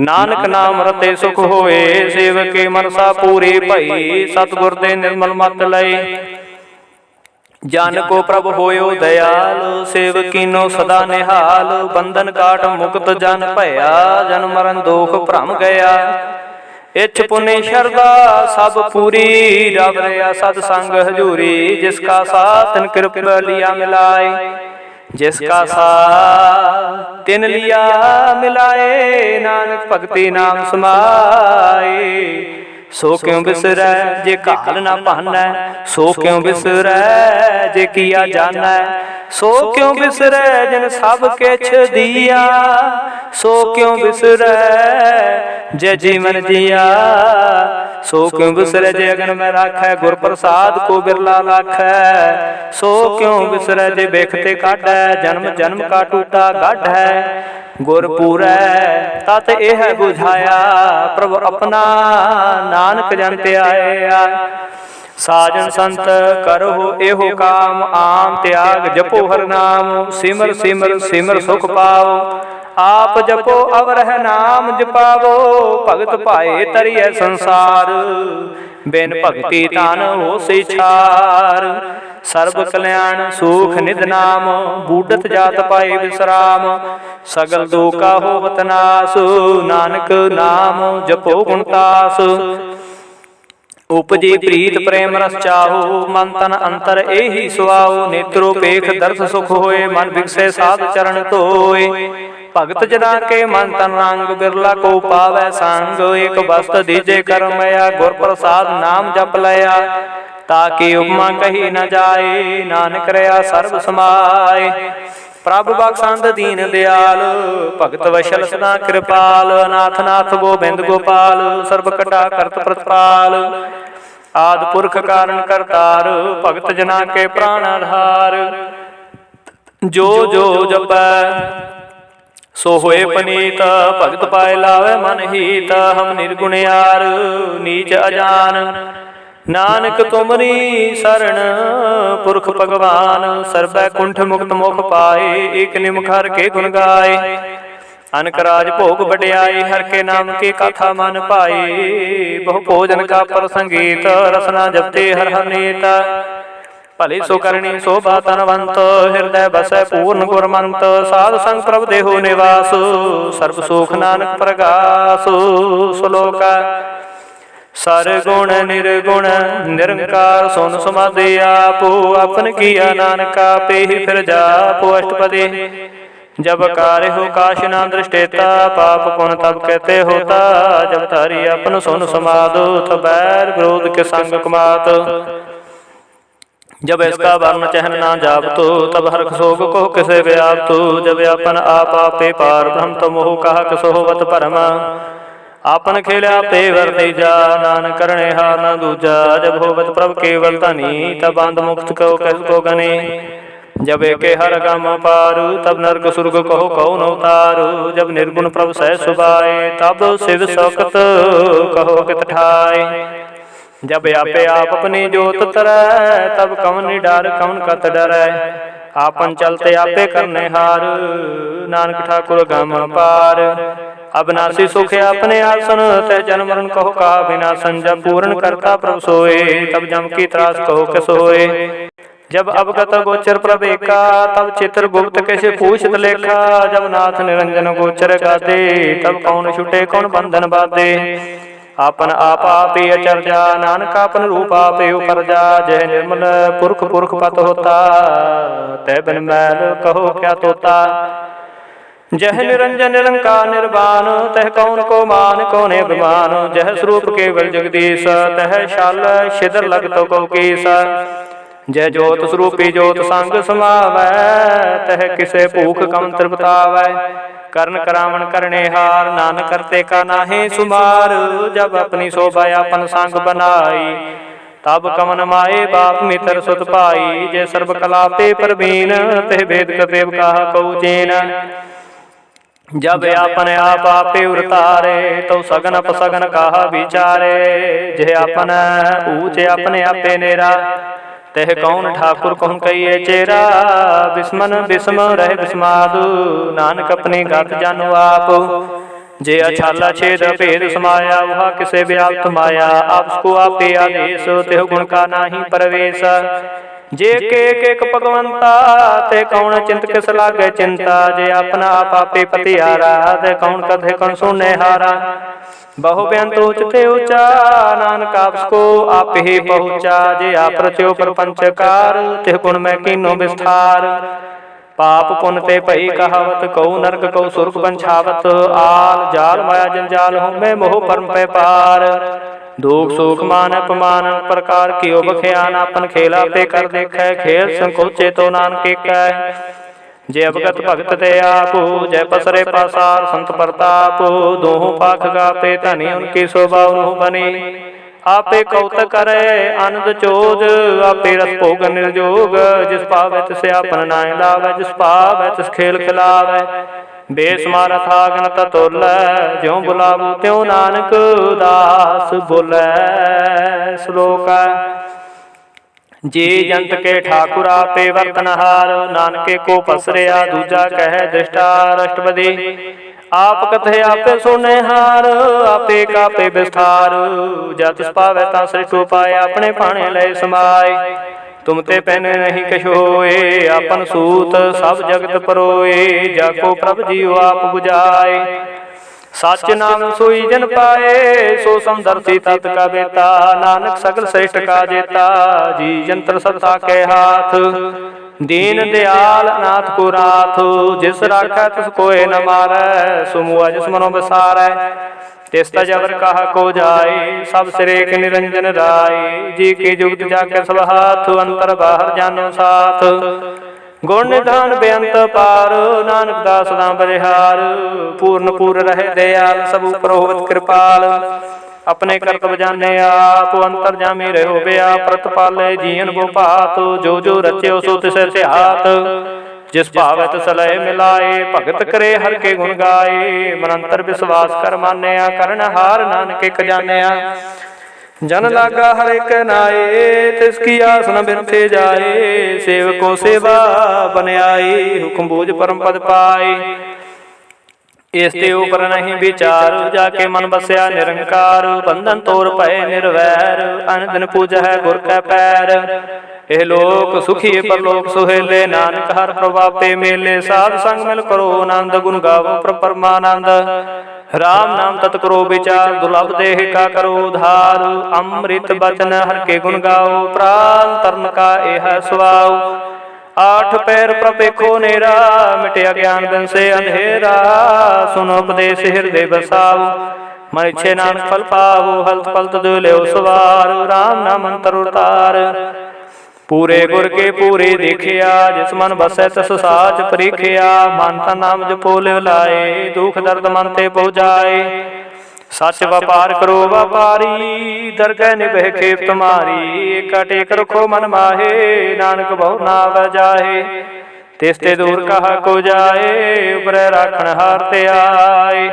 नानक नाम रते सुख होए। सेवके मनसा पूरी भई, सतगुर दे निर्मल मत लई। जन को प्रभ होयो दयाल, सेवकीनो सदा निहाल। बंधन काट मुक्त जन भया, जन मरण दोख भ्रम गया। इच्छ पुनि शरदा सब पूरी, रब रया सत संग हजूरी। जिसका साथ तिन कृपा लिया मिलाए, जिसका साथ तिन लिया मिलाए। नानक भगति नाम समाए, सो क्यों बिसरै जे काल ना पानै। सो क्यों बिसरै जे किया जानै। सो क्यों बिसरै जिन सब किछ दिया। सो क्यों बिसरै जय जीवन जिया। सो क्यों बिसरै जे अगन में राखै, गुर प्रसाद को बिरला लाखै। सो क्यों बिसरै जे बेखते काढै, जन्म जन्म का टूटा गढ़ है। गुर पूरै तत एह बुझाया, प्रभ अपना नानक जन त्याया। साजन संत करो एहो काम, आम त्याग जपो हर नाम। सिमर सिमर सिमर सुख पाओ, आप जपो अवरह नाम जपावो। भगत पाए तरिय संसार, बिन भगति तान हो से छार। सर्व कल्याण सुख निध नाम, बूढ़त जात पाए विश्राम। सगल दुख होवत नास, नानक नाम जपो गुणतास। उपजी प्रीत प्रेम रस चाहो, मन तन अंतर एही सुआओ। नेत्रो पेख दर्श सुख होए, मन विकसे साध चरण धोए। भगत जना के मन तन रंग, बिरला को पावै संग। एक वस्त दीजे करमया, गुर प्रसाद नाम जप लया। ताकि उपमा कही न जाए, नानक रया सर्व समाए। प्रभ बख्शंद दीन दयाल, भगत वशल सदा कृपाल। नाथ नाथ गोबिंद गोपाल, सर्ब कटा करत प्रतिपाल। आदि पुरख कारण करतार, भगत जना के प्राण आधार। जो जो जपै सो होए पनीत, भगत पाए लावे मन हीत। हम निर्गुण यार नीच अजान, नानक तुमरी शरण पुरख भगवान। सर्वै कुंठ मुक्त मुख पाए, एक निमुख हर के गुण गाए। अनक राज भोग बड़ियाई, हर के नाम की कथा मन पाई। बहु भोजन का प्रसंगीत, रसना जपते हर हर नीत। भले सो करणी शोभा तनवंत, हृदय बसै पूर्ण गुरमंत। साध संग प्रभ देहो निवास, सर्व सुख नानक प्रगास। श्लोक सरगुण निर्गुण निरंकार, सुन समाधि आपो। अपन किया नानका पे ही फिर जापो। अष्टपदी जब कार्य हो काश ना दृष्टेता, पाप पुण्य तब कहते होता। जब तारी अपन सुन समाधो, तब बैर विरोध के संग कुमात। जब इसका वर्ण चहन ना जापतो, तब हर्ष शोक को किसे व्याप्तो। जब अपन आप आपे पार ब्रह्म, तो मोह कहा किसो होवत परम। आपन खेल्या पे वर्ती जा, नानक करणे हार न दूजा। जब होवत प्रभ केवल तनी, तब अंध मुक्त को किसको गने। जब एके हर गम पारू, तब नरक सुर्ग कहो कौन उतारू। जब निर्गुण प्रभ सह सुभाए, तब शिव शौकत कहो कित ठाय। जब आपे आप अपनी जोत तरै, तब कवन निडार कवन कत डरै। आपन चलते आपे करने हार, नानक ठाकुर गम पार। अविनाशी सुख अपने आसन, तह जन्म मरण कहो का विनाशन। जब पूर्ण करता प्रभ सोए, तब जम की त्रास कहो किस होए। जब अवगत गोचर प्रभ एका, तब चित्र गुप्त कैसे पूछत लेखा। जब नाथ निरंजन गोचर गादे, तब कौन छुटे कौन बंधन बाधे। आपन आप आपे अचर्या, नानक आपन रूप आपे उपरजा। जय निर्मल पुरख पुरख पत होता, तै बिन मैल कहो क्या तोता। जह निरंजन निरंकार निर्वाण, तह कौन को मान कौने अभिमान। जह स्वरूप केवल जगदीश, तह शाल छिदर लगत को कीस। जय जोत स्वरूपी जोत संग समावै, तह किसे भूख कम तृप्तावै। करण करावण करने हार, नानक करते का नाहि सुमार। जब अपनी शोभा अपन संग बनाई, तब कमन माए बाप मित्र सुत पाई। जय सर्व कला पे परवीन, तह भेद कतेव कहा कऊ चीन। जब आपन आप आपे उरतारे, तो सगन अपसगन कहा विचारे। जय अपन ऊंचे अपने आपे नेरा, तह कौन ठाकुर कहूँ कहिए चेरा। बिस्मन बिस्म रह बिस्मादु, नानक अपनी गत जानु आप। जे अछाला छेद भेद समाया, वह किसे व्याप्त माया। आपको आपे आदेश, तेह गुण का नाही परवेश। जे के एक भगवंता, ते कौन चिंत किस लागे चिंता। जे अपना आप आपे पतिहारा, ते कौन कथे कौन सुने हारा। बहु बेअंत उचते ऊंचा, नानक आपको आप ही पहुँचा। जे आप रच्यो प्रपंचकार, तिह गुण में कीनो विस्तार। पाप पुन ते भई कहावत, कऊ नरक कऊ सुरक बंछावत। आल जाल माया जंजाल हूँ मैं, मोह परम पे पार। दुख सुख मान अपमान प्रकार कियो बख्यान। अपन खेला पे कर देखे, खेल संकोचे तो नानक कह। जय अवगत भगत ते आपो, जय पसरे पासार संत प्रताप। दोहों पाख गापे धनी, उनकी शोभा उन्हों बनी। आपे कौत करे आनंद चोज, आपे रस भोग निर्जोग। जिस पावे तिसे आपन नाय लावे, जिस पावे तिस खेल खिलावे। बेसमार था गणत तुल, ज्यों बुलावो त्यों नानक दास बोले। श्लोक जी जंत के ठाकुर आपे वर्तनहार। नानके को पसरिया दूजा कह दृष्टा अष्टपदी। आप कथे आपे सोने हार, आपे कापे विस्तार। जत पावे ता सृष्ट उपाय, अपने पाने लय समाय। तुम ते पहने नहीं कछु होए, अपन सूत सब जगत परोए। जाको प्रभ जीव आप बुझाए, सच नाम सोई जन पाए। सो समदर्शी तत् का बेता, नानक सगल श्रेष्ठ का जेता। जी जंत्र सत्ता के हाथ, दीन दयाल अनाथ को राथ। जिस राखै तिस कोय न मारै, सुमुआ जिस मनो बसारै। तिस तजवर कहा को जाए, सब सिरे के निरंजन राय। जी के जुगत जाके सब हाथ, अंतर बाहर जानो साथ। गुण निधान बेअंत पार, नानक दास दाम बलिहार। पूर्ण पूर रहे दयाल, सब ऊपर होवत कृपाल। अपने कर्तव्य जाने आप, अंतर जामी रहो बया। प्रतिपाले जीवन वो पात, जो जो रचे सो तिसे ध्यात। जिस भावत सलय मिलाए, भगत करे हर के गुण गाए। मनंतर विश्वास कर मान्या, करण हार नानक एक जान्या। जन लागा हर एक नाए, तिसकी आस न बिरथे जाए। सेवको सेवा बन आई, हुक्म बूझ परम पद पाए। इसते ऊपर नहीं विचार, जाके मन बसया निरंकार। बंधन तोड़ पए निर्वैर, अन दिन पूजा है गुर का पैर। एह लोक सुखी परलोक सुहेले, नानक हर प्रभापे मेले। साध संग मिल करो आनंद, गुण गावो परमानंद। राम नाम तत् करो विचार, दुर्लभ देह का करो उधार। अमृत बचन हर के गुण गाओ, प्राण तरण का यह स्वभाव। आठ पैर प्रपेखो नेरा, मिटे अज्ञान दिन से अंधेरा। सुनो उपदेश हृदय बसाओ, मन इच्छे नानक फल पावो। हल्त पलत दुले सवार, राम नाम अंतर उतार। पूरे गुर के पूरे देखिया, जिस मन बसै तस साच परीखिया। मानता नाम जपो लिव लाए, दुख दर्द मन ते पहुँचाए। सच व्यापार करो व्यापारी, दरगह निभे खेप तुम्हारी। एका टेक रखो मन माहे, नानक बहु नाव जाहे। तिसते दूर कहा को जाए, उबरै राखण हार ते आए।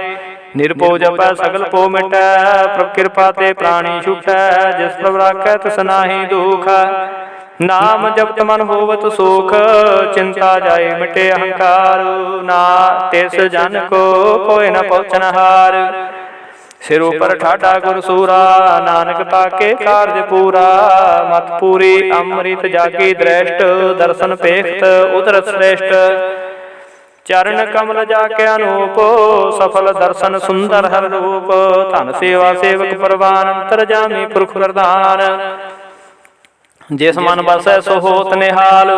निरपो जपै सगल पो मिटै, प्रभ कृपा ते प्राणी छुटै। जिस प्रभ राखै तिस नाहि दुख, नाम जपत मन होवत सुख। चिंता जाए मिटे अहंकार, ना तिस जन को कोई न पहुँचन हार। सिर ऊपर ठाडा गुर सूरा, नानक ताके कार्य पूरा। मत पूरी अमृत जागी दृष्ट, दर्शन पेखत उदर श्रेष्ठ। चरण कमल जाके अनूप, सफल दर्शन सुंदर हर रूप। धन सेवा सेवक परवान, अंतर जामी पुरख प्रधान। जिस मन बसै सो होत निहाल,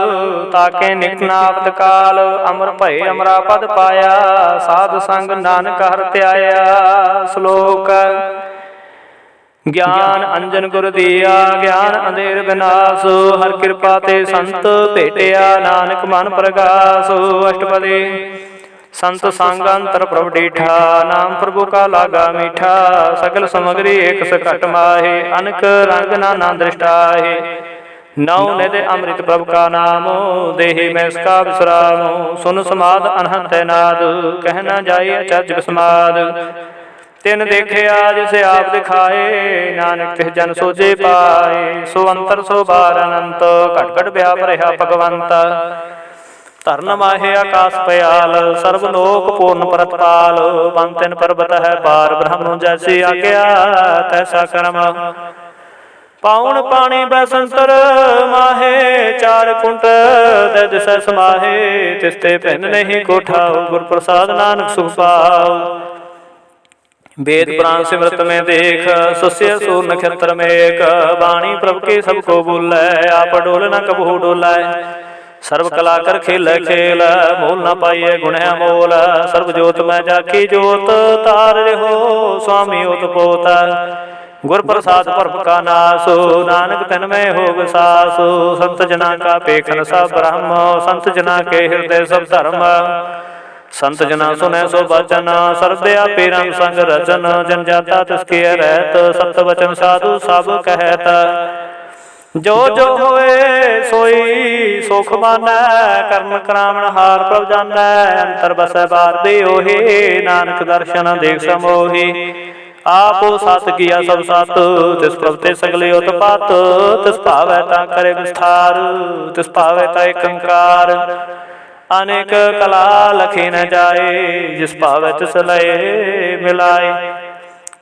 ताके निकट नावत काल। अमर भय अमरा पद पाया, साध संग नानक हर त्याया। श्लोक ज्ञान अंजन गुर दिया, ज्ञान अंधेर विनाश। हर कृपा ते संत भेटिया, नानक मन प्रगास। अष्टपदी संत संग अंतर प्रभ डीठा, नाम प्रभु का लागा मीठा। सकल समग्री एक सकट माहे, अनक रंग नाना दृष्टाहे। नौ निधि अमृत प्रभु का नाम, देहि में इसका विश्राम। सुन समाद अनहत नाद, कहना जाए अचरज विस्माद। तिन देखे आज से आप दिखाए, नानक तिस जन सोजे पाए। सो अंतर सो बार अनंत, घट घट व्याप रहा भगवंत। धरन माहे आकाश पयाल, सर्वलोक पूर्ण परतपाल। बन तिन पर्वत है पार, ब्रह्म जैसी आज्ञा तैसा कर्म। पाउन पानी बसंतर माहे, चार कुंट दे दिसै समाहे। तिसते भिन्न नहीं कोठाओ, गुर प्रसाद नानक सुख पाओ। वेद पुराण सिमरत में देख, सुस्य सूर नक्षत्र में एक। वाणी प्रभु के सबको बोलै, आप डोल न कबहू डोलै। सर्व कला कर खेल खेल, मोल न पाइए गुण मोल। सर्व जोत में जाकी जोत, तार रहो स्वामी ओत पोत। गुर प्रसाद प्रभ का नासो, नानक तन में हो विसासो। संत जना का पेखन सब ब्रह्म, संत जना के हृदय सब धर्म। संत जना सुने सो बचन, सर्वव्यापी राम संग रचन। जन जाता तिसके रहत, सत्य वचन साधु सब कहत। जो जो होए सोई सुख मानै, कर्म करावण हार प्रभ जानै। अंतर बसै बार दे ओहे, नानक दर्शन देख समोही। आपो सत किया सब सत, तिस प्रभ ते सगले उत्पात। तिस भावै ता करे विस्तार, तिस भावै ता एक अंकार। अनेक कला लखी न जाए, जिस भावै तिस लय मिलाए।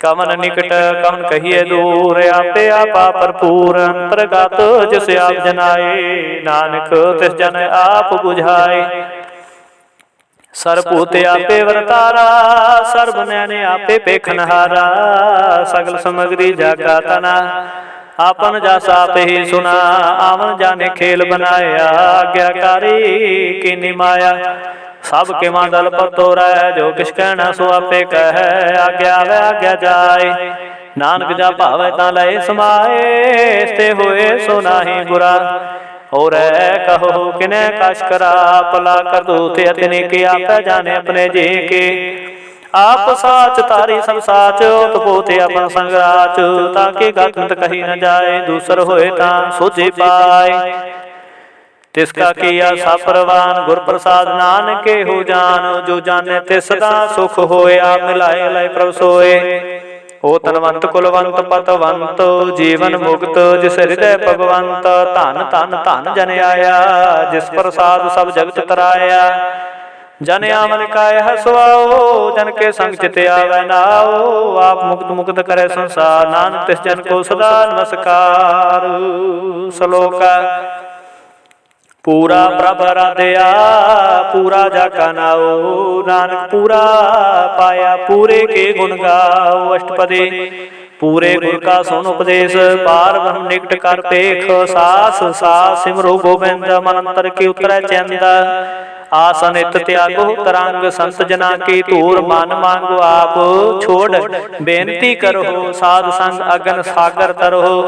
कवन निकट कवन कहिए दूर, आपे आपा भरपूर। अंतर्गत जिस आप जनाए, नानक तिस जन आप बुझाए। सरभूत आपे वरतारा, सर्व नैने आपे पेखनहारा। सगल समग्री जागा तना, आपन जासा आप ही सुना। आवन जाने खेल बनाया, आज्ञाकारी कीनी माया। सब के मादल पर तोरै, जो किस कहना सो आपे कह। आज्ञा आवे आज्ञा जाए, नानक जा भावे ता लय समाए। ते होए सो नाहि बुरा, और कहो किने कश करा। भला कर दूत अतिने के, आपे जाने अपने जी के। आप साच तारी सब साच, तो पोते अपन संगराच। ताकि गत कही न जाए, दूसर होए ता सोझे पाए। तिसका किया सा परवान, गुर प्रसाद नानक के हो जान। जो जाने तिस सदा सुख होए, आप मिलाए लय प्रभ सोए। ओ तनवंत कुलवंत पतवंत, जीवन मुक्त जिस हृदय भगवंत। धन धन धन जन आया, जिस प्रसाद सब जगत तराया। जन आमन काय हसवाओ, जन के संग चित आवे नाओ। आप मुक्त मुक्त करे संसार, नानक तिस जन को सदा नमस्कार। श्लोक पूरा प्रभ राधया, पूरा जाका नाओ। नानक पूरा पाया, पूरे के गुण गाओ। अष्टपदी पूरे गुर का सुन उपदेश, पार ब्रह्म निकट कर पेख। सास सास सिमरो गोविंद, मन अंतर की उतरै चंद। आसन इत त्यागो तरंग, संत जना की धूर मन मांगो आप। छोड़ बेनती करो, साध संग अगन सागर तरहो।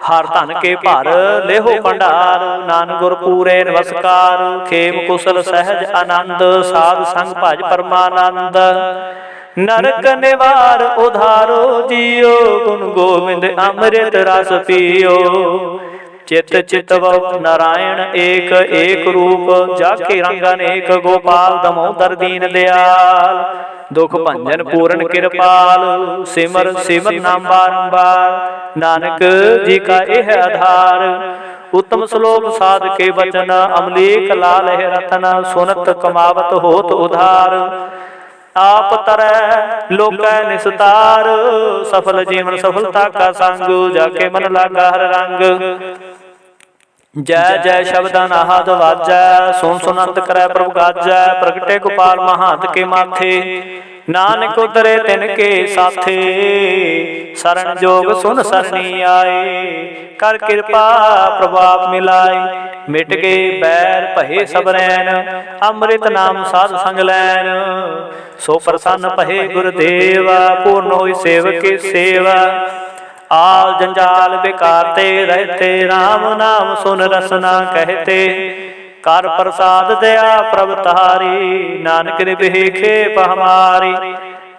हर धन के भर लेहो भंडार, नानक गुर पूरे नमस्कार। खेम कुशल सहज आनंद, साध संग भज परमानंद। नरक निवार उधारो जियो, गुण गोविंद अमृत रस पियो। चित चितव नारायण एक एक रूप, जाके रंग अनेक। गोपाल दमोदर दीन दयाल, दुख भंजन पूर्ण कृपाल। सिमर सिमर नाम बारंबार, नानक जी का यह आधार। उत्तम श्लोक साध के वचन, अमलीक लाल है रतन। सुनत कमावत होत उधार, आप तरह लोक निस्तार। सफल जीवन सफलता का संग, जाके मन लागा हर रंग। जय जय शब्द अनाहद वाजै, सुन सुन अंत करै प्रभु गाजै। प्रगटे गोपाल महांत के माथे, नानक उतरे तिनके साथे, शरण जोग सुन सरनी आए। कर कृपा प्रभाव मिलाई, मिट गए बैर भये सब रैन। अमृत नाम साध संग लैन, सो प्रसन्न भये गुरुदेवा। पूर्ण होई सेवक की सेवा, आल जंजाल बेकारते रहते। राम नाम सुन रसना कहते, कर प्रसाद दया प्रभ तारी। नानक निभेखे हमारी,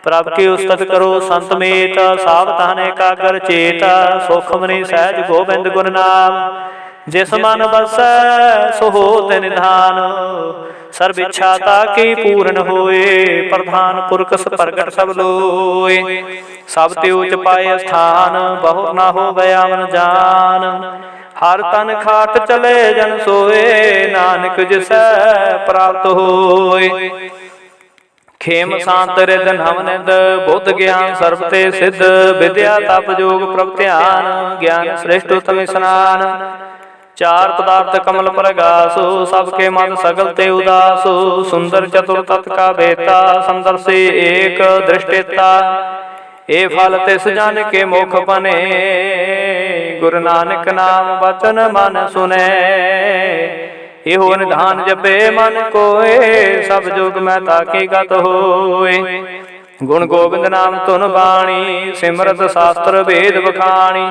प्रभ की उस्तत करो संत मेत। सावधान एकाग्र चेत, सुखमनि सहज गोबिंद गुण नाम। जिस मन बसै सो होत निधान, सर्व इच्छा ताकी पूर्ण होए। प्रधान पुरख प्रगट सब लोए, सब ते उच पाए स्थान। बहुत ना हो बयावन जान, हर तन खाट चले जन सोए। नानक जिसै प्राप्त होए, खेम शांत रिद नव निद। बुद्ध ज्ञान सर्ब ते सिद्ध, विद्या तप जोग प्रभ ध्यान। ज्ञान श्रेष्ठ उत्तम स्नान, चार पदार्थ कमल प्रगासो। सबके मन सगल ते उदासो, सुंदर चतुर तत् का बेता। सुंदर से एक दृष्टिता, ए फल तिस जन के मुख बने। गुरु नानक नाम वचन मन सुने, इहो निधान जपे मन कोय। सब जुग में ताकी गत होय, गुण गोबिंद नाम तुन बाणी। सिमरत शास्त्र वेद बखाणी,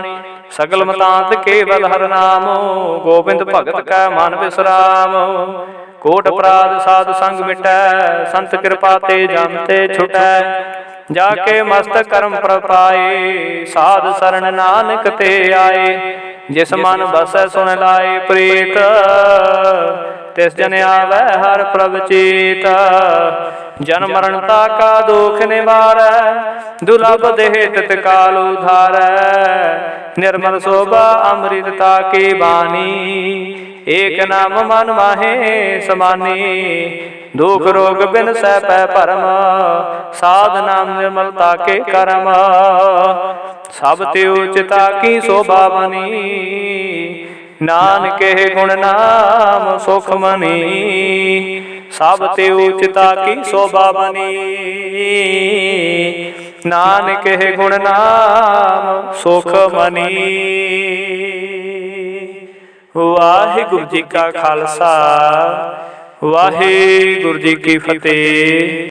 सगल मतांत केवल हर नामो। गोबिंद भगत का मन विश्राम, कोट अपराध साध संग मिटै। संत कृपा ते जन ते छुटै, जाके मस्तक कर्म प्रपाए। साध शरण नानक ते आए, जिस मन बसै सुन लाए। प्रीत तिस जन आवै हर प्रभ चेत, जन्म मरणता का दुख निवारै। दुर्लभ देह तित काल उधारै, निर्मल शोभा अमृतता की बानी। एक नाम मन माहे समानी, दुख रोग बिन सह पै परम। साध नाम निर्मलता के करम, सब ते उचिता की शोभा बनी। नानक गुण नाम सुख मनी, सब ते उचिता की शोभा बनी। नानक गुण नाम सुख मनी। वाहिगुरु जी का खालसा, वाहिगुरु जी की फतेह।